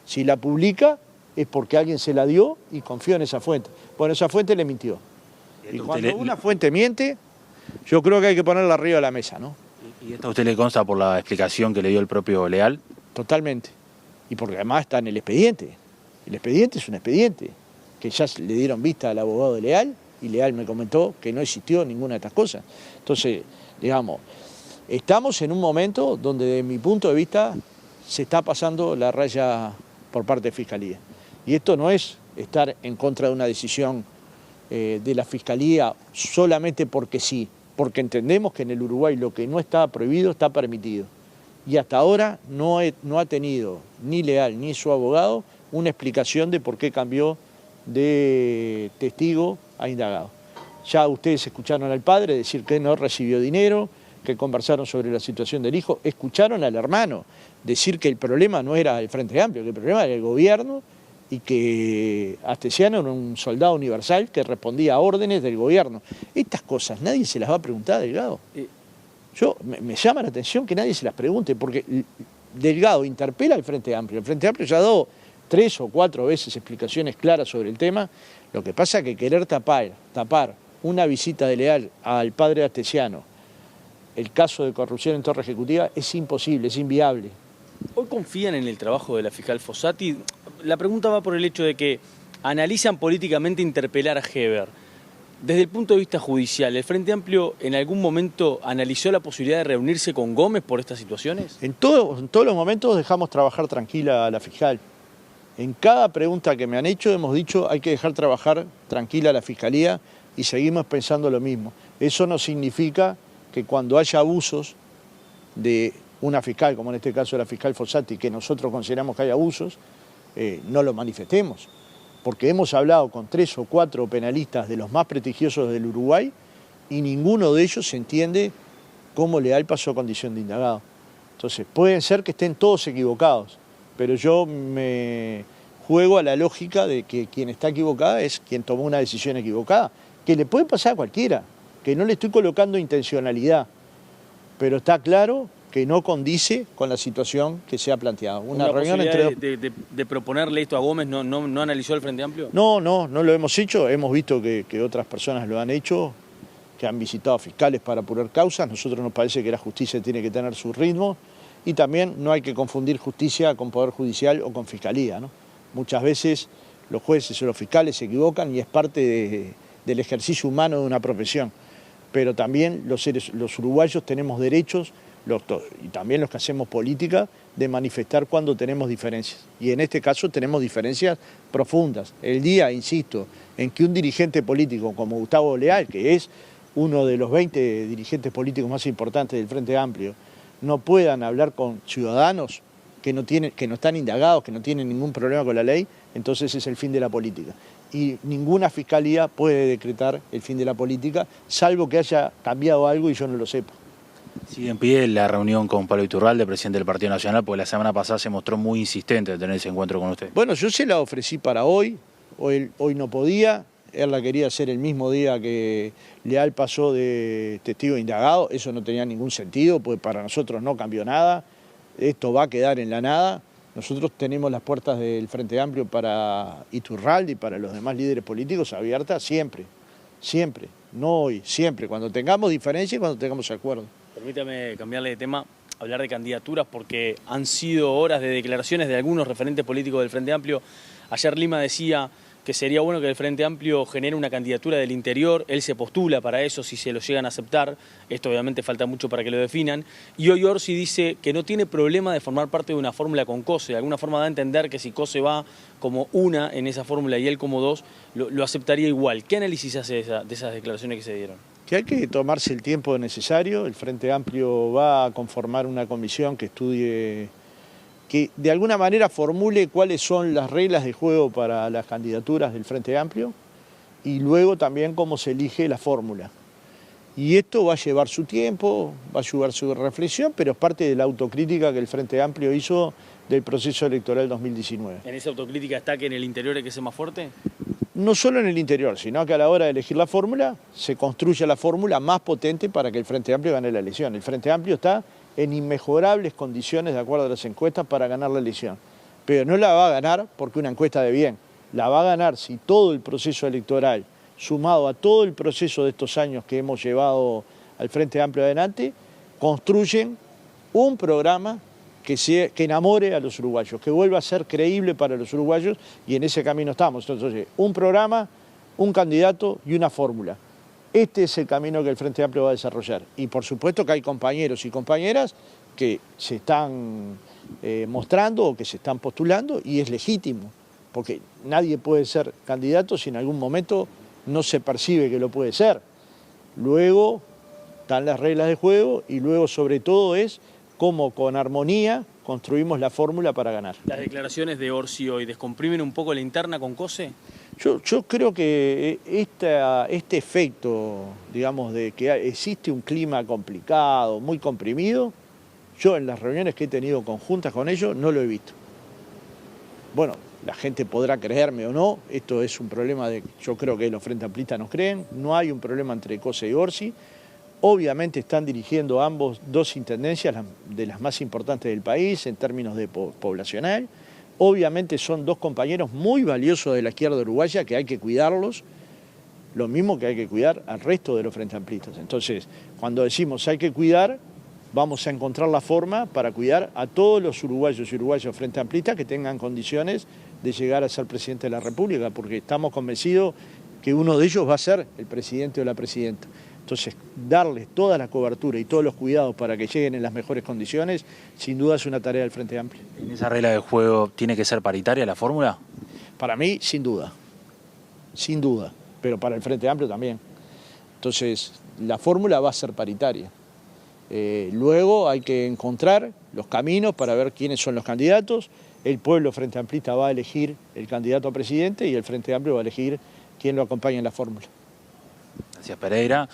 Si la publica es porque alguien se la dio y confió en esa fuente. Bueno, esa fuente le mintió. Y cuando una fuente miente, yo creo que hay que ponerla arriba de la mesa, ¿no? ¿Y esto a usted le consta por la explicación que le dio el propio Leal? Totalmente. Y porque además está en el expediente. El expediente es un expediente que ya le dieron vista al abogado de Leal y Leal me comentó que no existió ninguna de estas cosas. Entonces, digamos, estamos en un momento donde, desde mi punto de vista, se está pasando la raya por parte de Fiscalía. Y esto no es estar en contra de una decisión de la Fiscalía solamente porque sí, porque entendemos que en el Uruguay lo que no está prohibido está permitido. Y hasta ahora no ha tenido ni Leal ni su abogado una explicación de por qué cambió de testigo a indagado. Ya ustedes escucharon al padre decir que no recibió dinero, que conversaron sobre la situación del hijo, escucharon al hermano decir que el problema no era el Frente Amplio, que el problema era el gobierno y que Astesiano era un soldado universal que respondía a órdenes del gobierno. Estas cosas nadie se las va a preguntar a Delgado. Me llama la atención que nadie se las pregunte, porque Delgado interpela al Frente Amplio. El Frente Amplio ya ha dado 3 o 4 veces explicaciones claras sobre el tema. Lo que pasa es que querer tapar una visita de Leal al padre Astesiano, el caso de corrupción en Torre Ejecutiva, es imposible, es inviable. ¿Hoy confían en el trabajo de la fiscal Fossati? La pregunta va por el hecho de que analizan políticamente interpelar a Heber. Desde el punto de vista judicial, ¿el Frente Amplio en algún momento analizó la posibilidad de reunirse con Gómez por estas situaciones? En todos los momentos dejamos trabajar tranquila a la fiscal. En cada pregunta que me han hecho hemos dicho hay que dejar trabajar tranquila a la Fiscalía y seguimos pensando lo mismo. Eso no significa que cuando haya abusos de una fiscal, como en este caso la fiscal Fossati, que nosotros consideramos que hay abusos, no lo manifestemos. Porque hemos hablado con 3 o 4 penalistas de los más prestigiosos del Uruguay y ninguno de ellos entiende cómo Leal pasó condición de indagado. Entonces, pueden ser que estén todos equivocados, pero yo me juego a la lógica de que quien está equivocada es quien tomó una decisión equivocada, que le puede pasar a cualquiera, que no le estoy colocando intencionalidad, pero está claro que no condice con la situación que se ha planteado. Una reunión entre de proponerle esto a Gómez, ¿no analizó el Frente Amplio? No lo hemos hecho. Hemos visto que otras personas lo han hecho, que han visitado fiscales para apurar causas. Nosotros nos parece que la justicia tiene que tener su ritmo y también no hay que confundir justicia con poder judicial o con fiscalía, ¿no? Muchas veces los jueces o los fiscales se equivocan y es parte del ejercicio humano de una profesión. Pero también los uruguayos tenemos derechos, y también los que hacemos política, de manifestar cuando tenemos diferencias. Y en este caso tenemos diferencias profundas. El día, insisto, en que un dirigente político como Gustavo Leal, que es uno de los 20 dirigentes políticos más importantes del Frente Amplio, no puedan hablar con ciudadanos que no están indagados, que no tienen ningún problema con la ley, entonces es el fin de la política. Y ninguna fiscalía puede decretar el fin de la política, salvo que haya cambiado algo y yo no lo sepa. Sigue en pie la reunión con Pablo Iturralde, presidente del Partido Nacional, porque la semana pasada se mostró muy insistente de tener ese encuentro con usted. Bueno, yo se la ofrecí para hoy no podía, él la quería hacer el mismo día que Leal pasó de testigo indagado, eso no tenía ningún sentido, pues para nosotros no cambió nada, esto va a quedar en la nada. Nosotros tenemos las puertas del Frente Amplio para Iturralde y para los demás líderes políticos abiertas siempre, no hoy, siempre, cuando tengamos diferencias y cuando tengamos acuerdos. Permítame cambiarle de tema, hablar de candidaturas, porque han sido horas de declaraciones de algunos referentes políticos del Frente Amplio. Ayer Lima decía que sería bueno que el Frente Amplio genere una candidatura del interior, él se postula para eso si se lo llegan a aceptar, esto obviamente falta mucho para que lo definan, y hoy Orsi dice que no tiene problema de formar parte de una fórmula con COSE, de alguna forma da a entender que si COSE va como una en esa fórmula y él como dos, lo aceptaría igual. ¿Qué análisis hace de esas declaraciones que se dieron? Que hay que tomarse el tiempo necesario, el Frente Amplio va a conformar una comisión que estudie, que de alguna manera formule cuáles son las reglas de juego para las candidaturas del Frente Amplio y luego también cómo se elige la fórmula. Y esto va a llevar su tiempo, va a llevar su reflexión, pero es parte de la autocrítica que el Frente Amplio hizo del proceso electoral 2019. ¿En esa autocrítica está que en el interior hay que ser más fuerte? No solo en el interior, sino que a la hora de elegir la fórmula, se construye la fórmula más potente para que el Frente Amplio gane la elección. El Frente Amplio está en inmejorables condiciones, de acuerdo a las encuestas, para ganar la elección. Pero no la va a ganar porque una encuesta de bien. La va a ganar si todo el proceso electoral, sumado a todo el proceso de estos años que hemos llevado al Frente Amplio adelante, construyen un programa que enamore a los uruguayos, que vuelva a ser creíble para los uruguayos, y en ese camino estamos. Entonces, un programa, un candidato y una fórmula. Este es el camino que el Frente Amplio va a desarrollar. Y por supuesto que hay compañeros y compañeras que se están mostrando o que se están postulando, y es legítimo, porque nadie puede ser candidato si en algún momento no se percibe que lo puede ser. Luego están las reglas de juego y luego sobre todo es cómo con armonía construimos la fórmula para ganar. ¿Las declaraciones de Orsi hoy descomprimen un poco la interna con COSE? Yo creo que este efecto, digamos, de que existe un clima complicado, muy comprimido, yo en las reuniones que he tenido conjuntas con ellos no lo he visto. Bueno, la gente podrá creerme o no, esto es un problema yo creo que los Frente Amplistas nos creen, no hay un problema entre COSE y Orsi. Obviamente están dirigiendo ambos dos intendencias, de las más importantes del país en términos de poblacional, Obviamente son dos compañeros muy valiosos de la izquierda uruguaya que hay que cuidarlos, lo mismo que hay que cuidar al resto de los frente amplistas. Entonces, cuando decimos hay que cuidar, vamos a encontrar la forma para cuidar a todos los uruguayos y uruguayos frente amplistas que tengan condiciones de llegar a ser presidente de la República, porque estamos convencidos que uno de ellos va a ser el presidente o la presidenta. Entonces, darles toda la cobertura y todos los cuidados para que lleguen en las mejores condiciones, sin duda es una tarea del Frente Amplio. ¿En esa regla de juego tiene que ser paritaria la fórmula? Para mí, sin duda, pero para el Frente Amplio también. Entonces, la fórmula va a ser paritaria. Luego hay que encontrar los caminos para ver quiénes son los candidatos. El pueblo Frente Amplista va a elegir el candidato a presidente y el Frente Amplio va a elegir quién lo acompaña en la fórmula. Gracias, Pereira.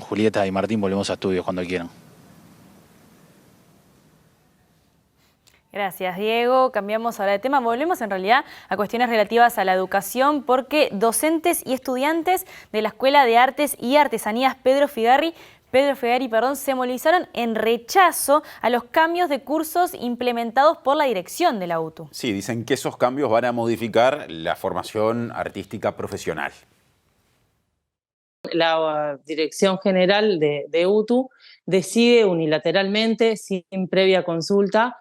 Julieta y Martín, volvemos a estudios cuando quieran. Gracias, Diego. Cambiamos ahora de tema. Volvemos en realidad a cuestiones relativas a la educación, porque docentes y estudiantes de la Escuela de Artes y Artesanías Pedro Figari, se movilizaron en rechazo a los cambios de cursos implementados por la dirección de la UTU. Sí, dicen que esos cambios van a modificar la formación artística profesional. La Dirección General de UTU decide unilateralmente, sin previa consulta,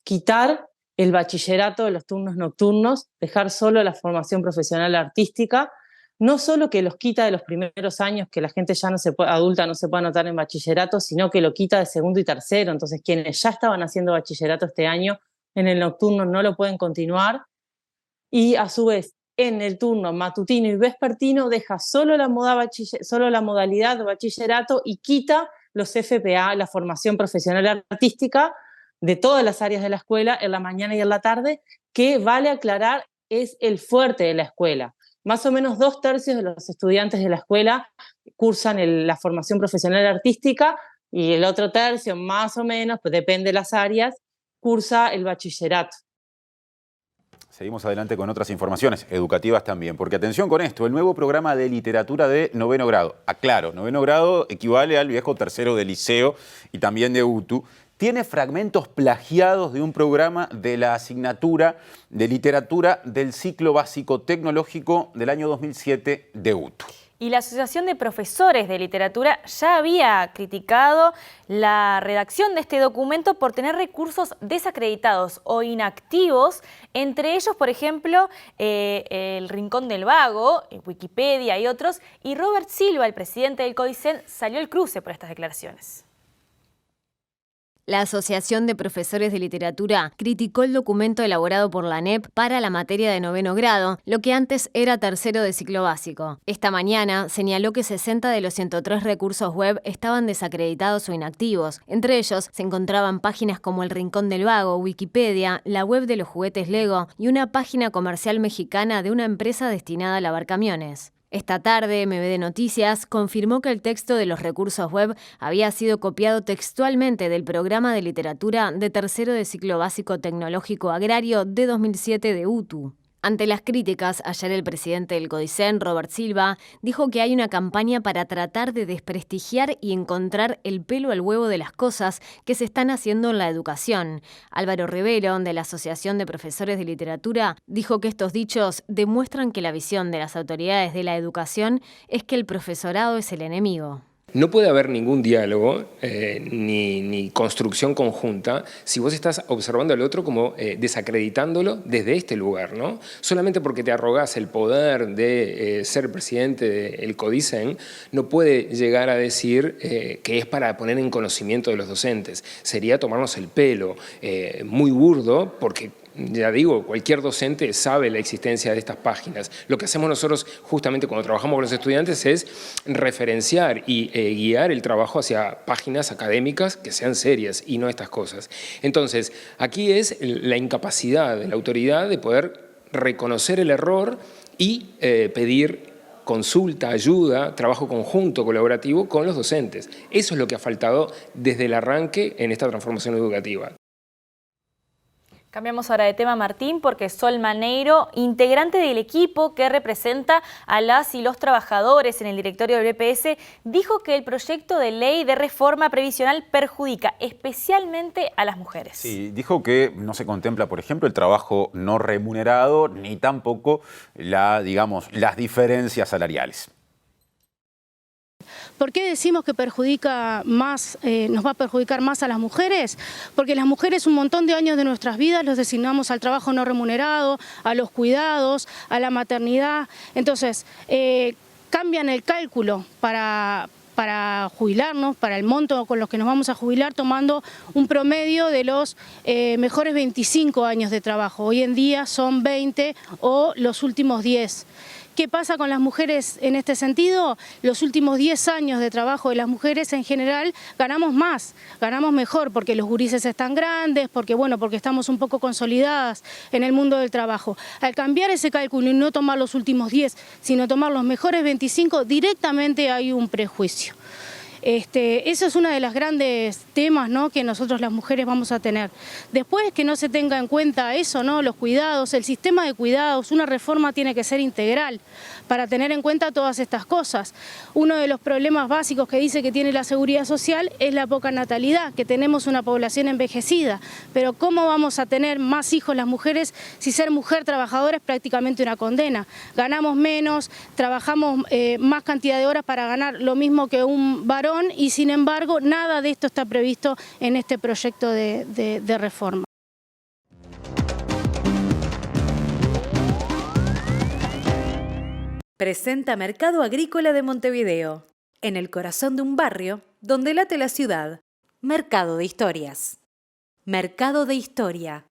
quitar el bachillerato de los turnos nocturnos, dejar solo la formación profesional artística. No solo que los quita de los primeros años, que la gente ya adulta no se puede anotar en bachillerato, sino que lo quita de segundo y tercero. Entonces, quienes ya estaban haciendo bachillerato este año en el nocturno no lo pueden continuar. Y a su vez, en el turno matutino y vespertino deja solo la modalidad de bachillerato y quita los FPA, la formación profesional artística, de todas las áreas de la escuela, en la mañana y en la tarde, que vale aclarar es el fuerte de la escuela. Más o menos 2/3 de los estudiantes de la escuela cursan la formación profesional artística y el otro tercio, más o menos, pues depende de las áreas, cursa el bachillerato. Seguimos adelante con otras informaciones educativas también, porque atención con esto, el nuevo programa de literatura de 9º grado. Aclaro, 9º grado equivale al viejo tercero de liceo y también de UTU. Tiene fragmentos plagiados de un programa de la asignatura de literatura del ciclo básico tecnológico del año 2007 de UTU. Y la Asociación de Profesores de Literatura ya había criticado la redacción de este documento por tener recursos desacreditados o inactivos, entre ellos, por ejemplo, el Rincón del Vago, Wikipedia y otros. Y Robert Silva, el presidente del CODICEN, salió al cruce por estas declaraciones. La Asociación de Profesores de Literatura criticó el documento elaborado por la ANEP para la materia de 9º grado, lo que antes era tercero de ciclo básico. Esta mañana señaló que 60 de los 103 recursos web estaban desacreditados o inactivos. Entre ellos se encontraban páginas como el Rincón del Vago, Wikipedia, la web de los juguetes Lego y una página comercial mexicana de una empresa destinada a lavar camiones. Esta tarde, MBD Noticias confirmó que el texto de los recursos web había sido copiado textualmente del programa de literatura de tercero de ciclo básico tecnológico agrario de 2007 de UTU. Ante las críticas, ayer el presidente del CODICEN, Robert Silva, dijo que hay una campaña para tratar de desprestigiar y encontrar el pelo al huevo de las cosas que se están haciendo en la educación. Álvaro Rivero, de la Asociación de Profesores de Literatura, dijo que estos dichos demuestran que la visión de las autoridades de la educación es que el profesorado es el enemigo. No puede haber ningún diálogo ni construcción conjunta si vos estás observando al otro como desacreditándolo desde este lugar, ¿no? Solamente porque te arrogás el poder de ser presidente del CODICEN, no puede llegar a decir que es para poner en conocimiento de los docentes. Sería tomarnos el pelo, muy burdo, porque ya digo, cualquier docente sabe la existencia de estas páginas. Lo que hacemos nosotros justamente cuando trabajamos con los estudiantes es referenciar y guiar el trabajo hacia páginas académicas que sean serias y no estas cosas. Entonces, aquí es la incapacidad de la autoridad de poder reconocer el error y pedir consulta, ayuda, trabajo conjunto, colaborativo con los docentes. Eso es lo que ha faltado desde el arranque en esta transformación educativa. Cambiamos ahora de tema, Martín, porque Sol Maneiro, integrante del equipo que representa a las y los trabajadores en el directorio del BPS, dijo que el proyecto de ley de reforma previsional perjudica especialmente a las mujeres. Sí, dijo que no se contempla, por ejemplo, el trabajo no remunerado, ni tampoco las diferencias salariales. ¿Por qué decimos que perjudica más, nos va a perjudicar más a las mujeres? Porque las mujeres un montón de años de nuestras vidas los designamos al trabajo no remunerado, a los cuidados, a la maternidad. Entonces, cambian el cálculo para jubilarnos, para el monto con los que nos vamos a jubilar, tomando un promedio de los mejores 25 años de trabajo. Hoy en día son 20 o los últimos 10. ¿Qué pasa con las mujeres en este sentido? Los últimos 10 años de trabajo de las mujeres en general ganamos más, ganamos mejor, porque los gurises están grandes, porque estamos un poco consolidadas en el mundo del trabajo. Al cambiar ese cálculo y no tomar los últimos 10, sino tomar los mejores 25, directamente hay un prejuicio. Eso es uno de los grandes temas, ¿no?, que nosotros las mujeres vamos a tener. Después, que no se tenga en cuenta eso, ¿no?, los cuidados, el sistema de cuidados. Una reforma tiene que ser integral para tener en cuenta todas estas cosas. Uno de los problemas básicos que dice que tiene la seguridad social es la poca natalidad, que tenemos una población envejecida. Pero ¿cómo vamos a tener más hijos las mujeres si ser mujer trabajadora es prácticamente una condena? Ganamos menos, trabajamos más cantidad de horas para ganar lo mismo que un varón, y sin embargo nada de esto está previsto en este proyecto de reforma. Presenta Mercado Agrícola de Montevideo, en el corazón de un barrio donde late la ciudad. Mercado de Historias. Mercado de Historia.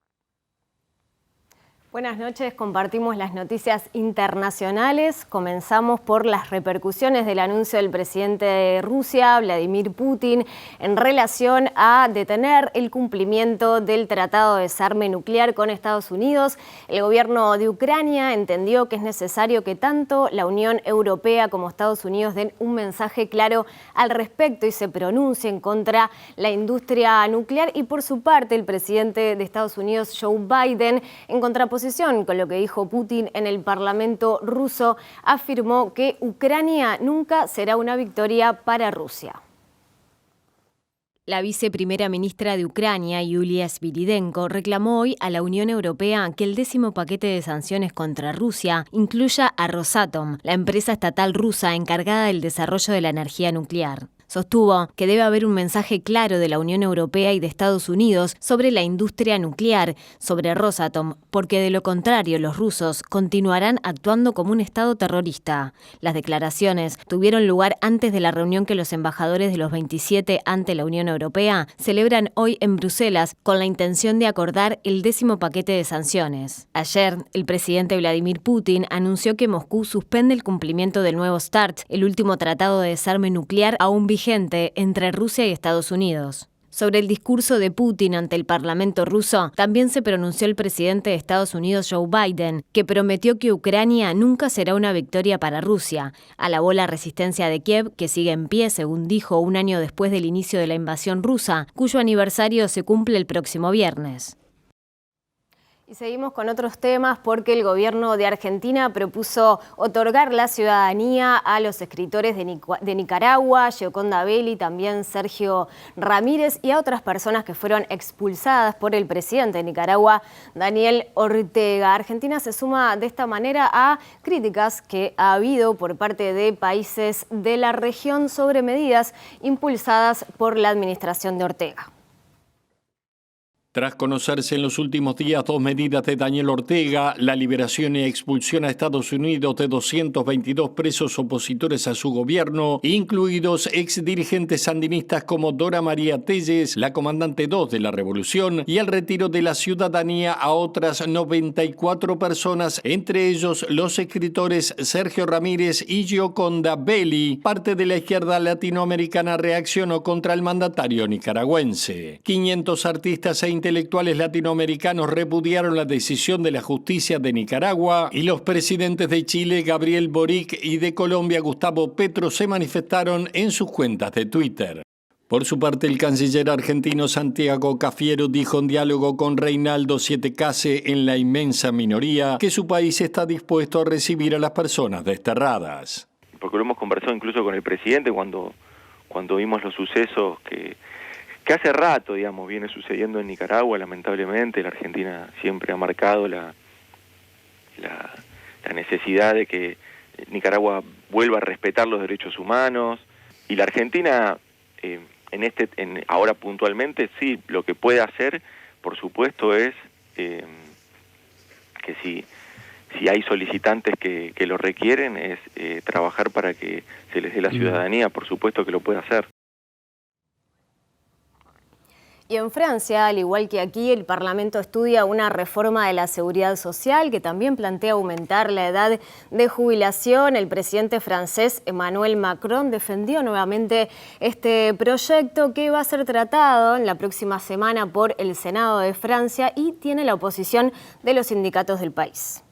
Buenas noches, compartimos las noticias internacionales. Comenzamos por las repercusiones del anuncio del presidente de Rusia, Vladimir Putin, en relación a detener el cumplimiento del tratado de desarme nuclear con Estados Unidos. El gobierno de Ucrania entendió que es necesario que tanto la Unión Europea como Estados Unidos den un mensaje claro al respecto y se pronuncien contra la industria nuclear. Y por su parte, el presidente de Estados Unidos, Joe Biden, en contraposición con lo que dijo Putin en el Parlamento ruso, afirmó que Ucrania nunca será una victoria para Rusia. La viceprimera ministra de Ucrania, Yulia Sviridenko, reclamó hoy a la Unión Europea que el 10º paquete de sanciones contra Rusia incluya a Rosatom, la empresa estatal rusa encargada del desarrollo de la energía nuclear. Sostuvo que debe haber un mensaje claro de la Unión Europea y de Estados Unidos sobre la industria nuclear, sobre Rosatom, porque de lo contrario los rusos continuarán actuando como un Estado terrorista. Las declaraciones tuvieron lugar antes de la reunión que los embajadores de los 27 ante la Unión Europea celebran hoy en Bruselas con la intención de acordar el 10º paquete de sanciones. Ayer, el presidente Vladimir Putin anunció que Moscú suspende el cumplimiento del nuevo START, el último tratado de desarme nuclear aún vigente entre Rusia y Estados Unidos. Sobre el discurso de Putin ante el Parlamento ruso, también se pronunció el presidente de Estados Unidos, Joe Biden, que prometió que Ucrania nunca será una victoria para Rusia. Alabó la resistencia de Kiev, que sigue en pie, según dijo, un año después del inicio de la invasión rusa, cuyo aniversario se cumple el próximo viernes. Y seguimos con otros temas porque el gobierno de Argentina propuso otorgar la ciudadanía a los escritores de Nicaragua, Gioconda Belli, también Sergio Ramírez, y a otras personas que fueron expulsadas por el presidente de Nicaragua, Daniel Ortega. Argentina se suma de esta manera a críticas que ha habido por parte de países de la región sobre medidas impulsadas por la administración de Ortega. Tras conocerse en los últimos días 2 medidas de Daniel Ortega, la liberación y expulsión a Estados Unidos de 222 presos opositores a su gobierno, incluidos exdirigentes sandinistas como Dora María Telles, la comandante 2 de la revolución, y el retiro de la ciudadanía a otras 94 personas, entre ellos los escritores Sergio Ramírez y Gioconda Belli. Parte de la izquierda latinoamericana reaccionó contra el mandatario nicaragüense. 500 artistas e intelectuales latinoamericanos repudiaron la decisión de la justicia de Nicaragua y los presidentes de Chile, Gabriel Boric, y de Colombia, Gustavo Petro, se manifestaron en sus cuentas de Twitter. Por su parte, el canciller argentino Santiago Cafiero dijo en diálogo con Reinaldo Siete Case en La Inmensa Minoría que su país está dispuesto a recibir a las personas desterradas. Porque lo hemos conversado incluso con el presidente cuando vimos los sucesos que hace rato, digamos, viene sucediendo en Nicaragua, lamentablemente. La Argentina siempre ha marcado la necesidad de que Nicaragua vuelva a respetar los derechos humanos, y la Argentina ahora puntualmente sí, lo que puede hacer, por supuesto, es que si hay solicitantes que lo requieren, es trabajar para que se les dé la ciudadanía, por supuesto que lo puede hacer. Y en Francia, al igual que aquí, el Parlamento estudia una reforma de la seguridad social que también plantea aumentar la edad de jubilación. El presidente francés Emmanuel Macron defendió nuevamente este proyecto que va a ser tratado en la próxima semana por el Senado de Francia y tiene la oposición de los sindicatos del país.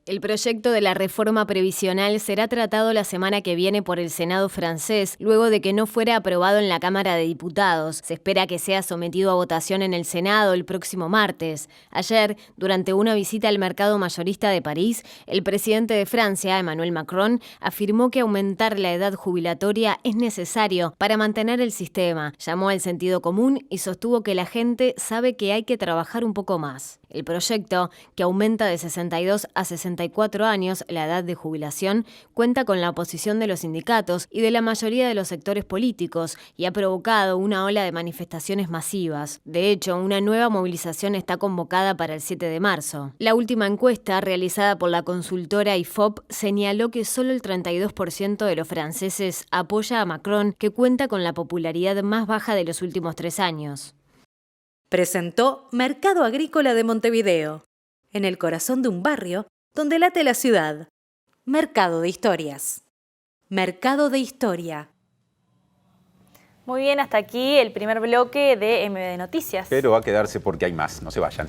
El proyecto de la reforma previsional será tratado la semana que viene por el Senado francés, luego de que no fuera aprobado en la Cámara de Diputados. Se espera que sea sometido a votación en el Senado el próximo martes. Ayer, durante una visita al mercado mayorista de París, el presidente de Francia, Emmanuel Macron, afirmó que aumentar la edad jubilatoria es necesario para mantener el sistema. Llamó al sentido común y sostuvo que la gente sabe que hay que trabajar un poco más. El proyecto, que aumenta de 62 a 64 años la edad de jubilación, cuenta con la oposición de los sindicatos y de la mayoría de los sectores políticos y ha provocado una ola de manifestaciones masivas. De hecho, una nueva movilización está convocada para el 7 de marzo. La última encuesta, realizada por la consultora IFOP, señaló que solo el 32% de los franceses apoya a Macron, que cuenta con la popularidad más baja de los últimos 3 años. Presentó Mercado Agrícola de Montevideo, en el corazón de un barrio donde late la ciudad. Mercado de Historias. Mercado de Historia. Muy bien, hasta aquí el primer bloque de MBD Noticias. Pero va a quedarse porque hay más, no se vayan.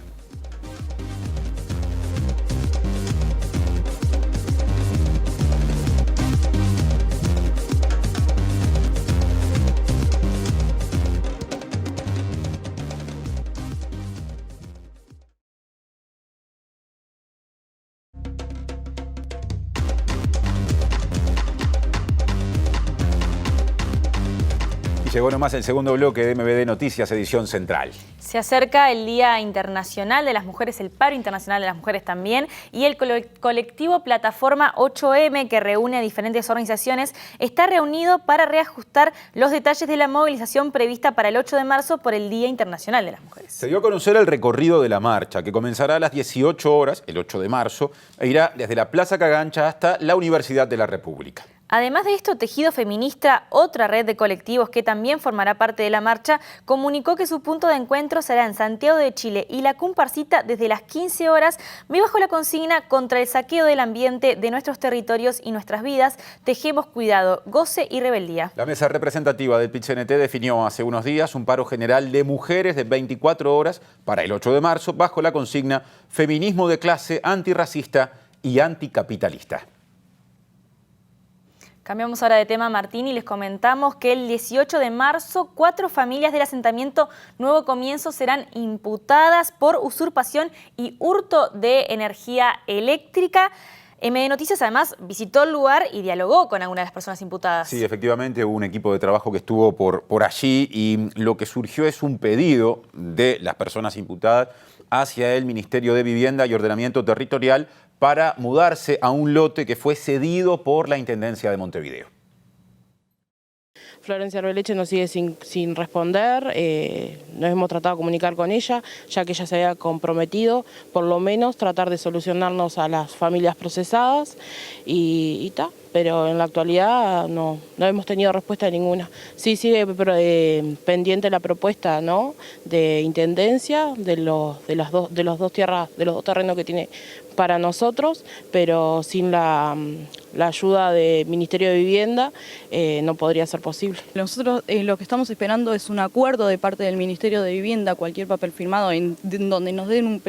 Llegó nomás el segundo bloque de MBD Noticias, edición central. Se acerca el Día Internacional de las Mujeres, el Paro Internacional de las Mujeres también, y el colectivo Plataforma 8M, que reúne a diferentes organizaciones, está reunido para reajustar los detalles de la movilización prevista para el 8 de marzo por el Día Internacional de las Mujeres. Se dio a conocer el recorrido de la marcha, que comenzará a las 18 horas, el 8 de marzo, e irá desde la Plaza Cagancha hasta la Universidad de la República. Además de esto, Tejido Feminista, otra red de colectivos que también formará parte de la marcha, comunicó que su punto de encuentro será en Santiago de Chile y la comparsita desde las 15 horas, bajo la consigna contra el saqueo del ambiente de nuestros territorios y nuestras vidas, tejemos cuidado, goce y rebeldía. La mesa representativa del PIT-CNT definió hace unos días un paro general de mujeres de 24 horas para el 8 de marzo, bajo la consigna feminismo de clase, antirracista y anticapitalista. Cambiamos ahora de tema, Martín, y les comentamos que el 18 de marzo 4 familias del asentamiento Nuevo Comienzo serán imputadas por usurpación y hurto de energía eléctrica. MD Noticias además visitó el lugar y dialogó con algunas de las personas imputadas. Sí, efectivamente hubo un equipo de trabajo que estuvo por allí y lo que surgió es un pedido de las personas imputadas hacia el Ministerio de Vivienda y Ordenamiento Territorial para mudarse a un lote que fue cedido por la Intendencia de Montevideo. Florencia Arbeleche nos sigue sin responder, nos hemos tratado de comunicar con ella, ya que ella se había comprometido, por lo menos, tratar de solucionarnos a las familias procesadas y tal. Pero en la actualidad no hemos tenido respuesta ninguna. Sí sigue pendiente la propuesta, ¿no?, de intendencia de los dos terrenos que tiene para nosotros, pero sin la ayuda del Ministerio de Vivienda no podría ser posible. Nosotros lo que estamos esperando es un acuerdo de parte del Ministerio de Vivienda, cualquier papel firmado donde nos den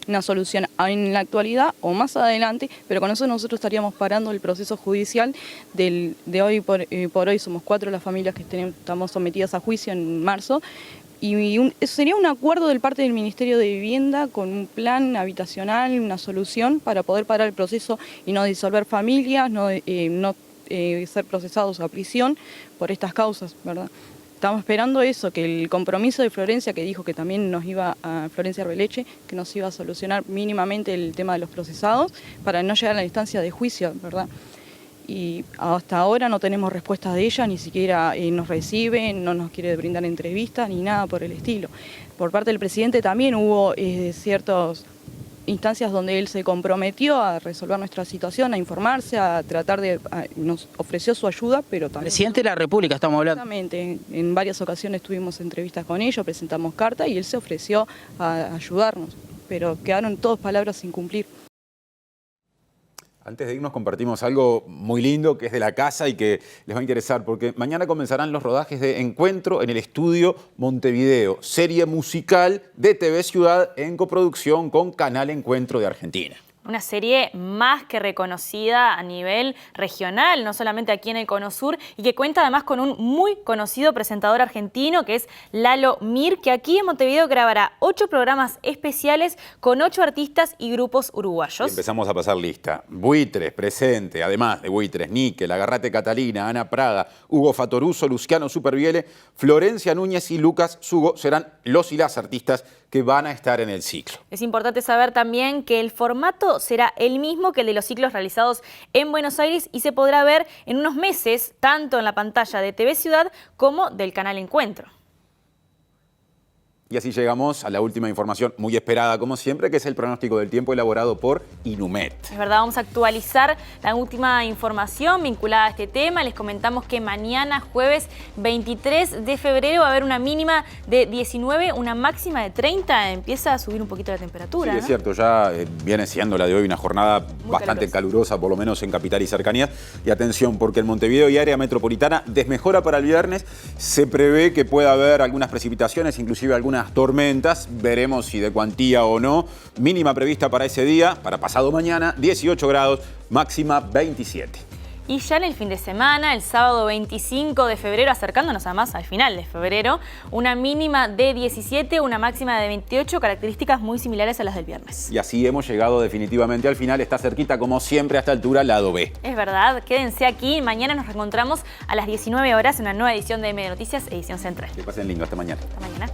una solución en la actualidad o más adelante, pero con eso nosotros estaríamos parando el proceso proceso judicial. De hoy por hoy somos 4 las familias que estamos sometidas a juicio en marzo. Y eso sería un acuerdo del parte del Ministerio de Vivienda con un plan habitacional, una solución para poder parar el proceso y no disolver familias, no ser procesados a prisión por estas causas, ¿verdad? Estamos esperando eso, que el compromiso de Florencia, que dijo que también Florencia Arbeleche, que nos iba a solucionar mínimamente el tema de los procesados para no llegar a la instancia de juicio, ¿verdad? Y hasta ahora no tenemos respuestas de ella, ni siquiera nos recibe, no nos quiere brindar entrevistas ni nada por el estilo. Por parte del presidente también hubo ciertas instancias donde él se comprometió a resolver nuestra situación, a informarse, a tratar nos ofreció su ayuda, pero también... Presidente de la República estamos hablando. Exactamente, en varias ocasiones tuvimos entrevistas con ellos, presentamos carta y él se ofreció a ayudarnos, pero quedaron todas palabras sin cumplir. Antes de irnos compartimos algo muy lindo que es de la casa y que les va a interesar porque mañana comenzarán los rodajes de Encuentro en el estudio Montevideo, serie musical de TV Ciudad en coproducción con Canal Encuentro de Argentina. Una serie más que reconocida a nivel regional, no solamente aquí en el Cono Sur, y que cuenta además con un muy conocido presentador argentino que es Lalo Mir, que aquí en Montevideo grabará 8 programas especiales con 8 artistas y grupos uruguayos. Y empezamos a pasar lista. Buitres, presente, además de Buitres, Níquel, Agarrate Catalina, Ana Prada, Hugo Fatoruso, Luciano Supervielle, Florencia Núñez y Lucas Sugo serán los y las artistas que van a estar en el ciclo. Es importante saber también que el formato será el mismo que el de los ciclos realizados en Buenos Aires y se podrá ver en unos meses tanto en la pantalla de TV Ciudad como del canal Encuentro. Y así llegamos a la última información muy esperada, como siempre, que es el pronóstico del tiempo elaborado por Inumet. Es verdad, vamos a actualizar la última información vinculada a este tema. Les comentamos que mañana, jueves 23 de febrero, va a haber una mínima de 19, una máxima de 30. Empieza a subir un poquito la temperatura. Sí, ¿no? es cierto, ya viene siendo la de hoy una jornada bastante calurosa, por lo menos en capital y cercanías. Y atención, porque en Montevideo y área metropolitana desmejora para el viernes. Se prevé que pueda haber algunas precipitaciones, inclusive algunas tormentas, veremos si de cuantía o no. Mínima prevista para ese día, para pasado mañana, 18 grados, máxima 27. Y ya en el fin de semana, el sábado 25 de febrero, acercándonos además al final de febrero, una mínima de 17, una máxima de 28, características muy similares a las del viernes. Y así hemos llegado definitivamente al final. Está cerquita, como siempre, a esta altura, lado B. Es verdad, quédense aquí. Mañana nos reencontramos a las 19 horas en una nueva edición de M Noticias, edición central. Que pasen lindo, hasta mañana. Hasta mañana.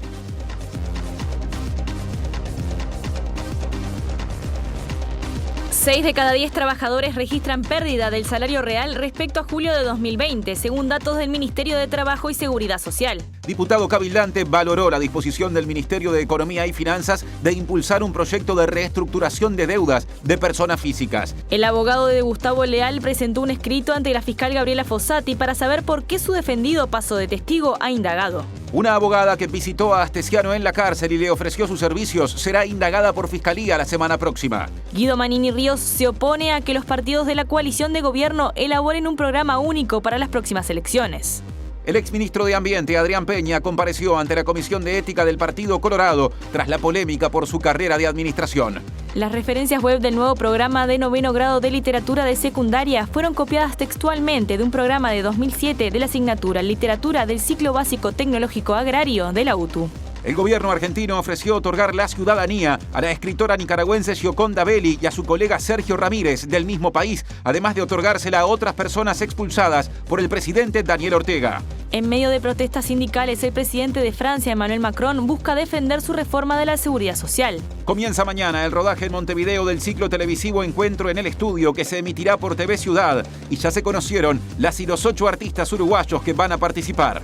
6 de cada 10 trabajadores registran pérdida del salario real respecto a julio de 2020, según datos del Ministerio de Trabajo y Seguridad Social. Diputado cabildante valoró la disposición del Ministerio de Economía y Finanzas de impulsar un proyecto de reestructuración de deudas de personas físicas. El abogado de Gustavo Leal presentó un escrito ante la fiscal Gabriela Fossati para saber por qué su defendido pasó de testigo a indagado. Una abogada que visitó a Astesiano en la cárcel y le ofreció sus servicios será indagada por Fiscalía la semana próxima. Guido Manini Ríos se opone a que los partidos de la coalición de gobierno elaboren un programa único para las próximas elecciones. El exministro de Ambiente, Adrián Peña, compareció ante la Comisión de Ética del Partido Colorado tras la polémica por su carrera de administración. Las referencias web del nuevo programa de 9º grado de literatura de secundaria fueron copiadas textualmente de un programa de 2007 de la asignatura Literatura del Ciclo Básico Tecnológico Agrario de la UTU. El gobierno argentino ofreció otorgar la ciudadanía a la escritora nicaragüense Gioconda Belli y a su colega Sergio Ramírez del mismo país, además de otorgársela a otras personas expulsadas por el presidente Daniel Ortega. En medio de protestas sindicales, el presidente de Francia, Emmanuel Macron, busca defender su reforma de la seguridad social. Comienza mañana el rodaje en Montevideo del ciclo televisivo Encuentro en el Estudio, que se emitirá por TV Ciudad, y ya se conocieron las y los 8 artistas uruguayos que van a participar.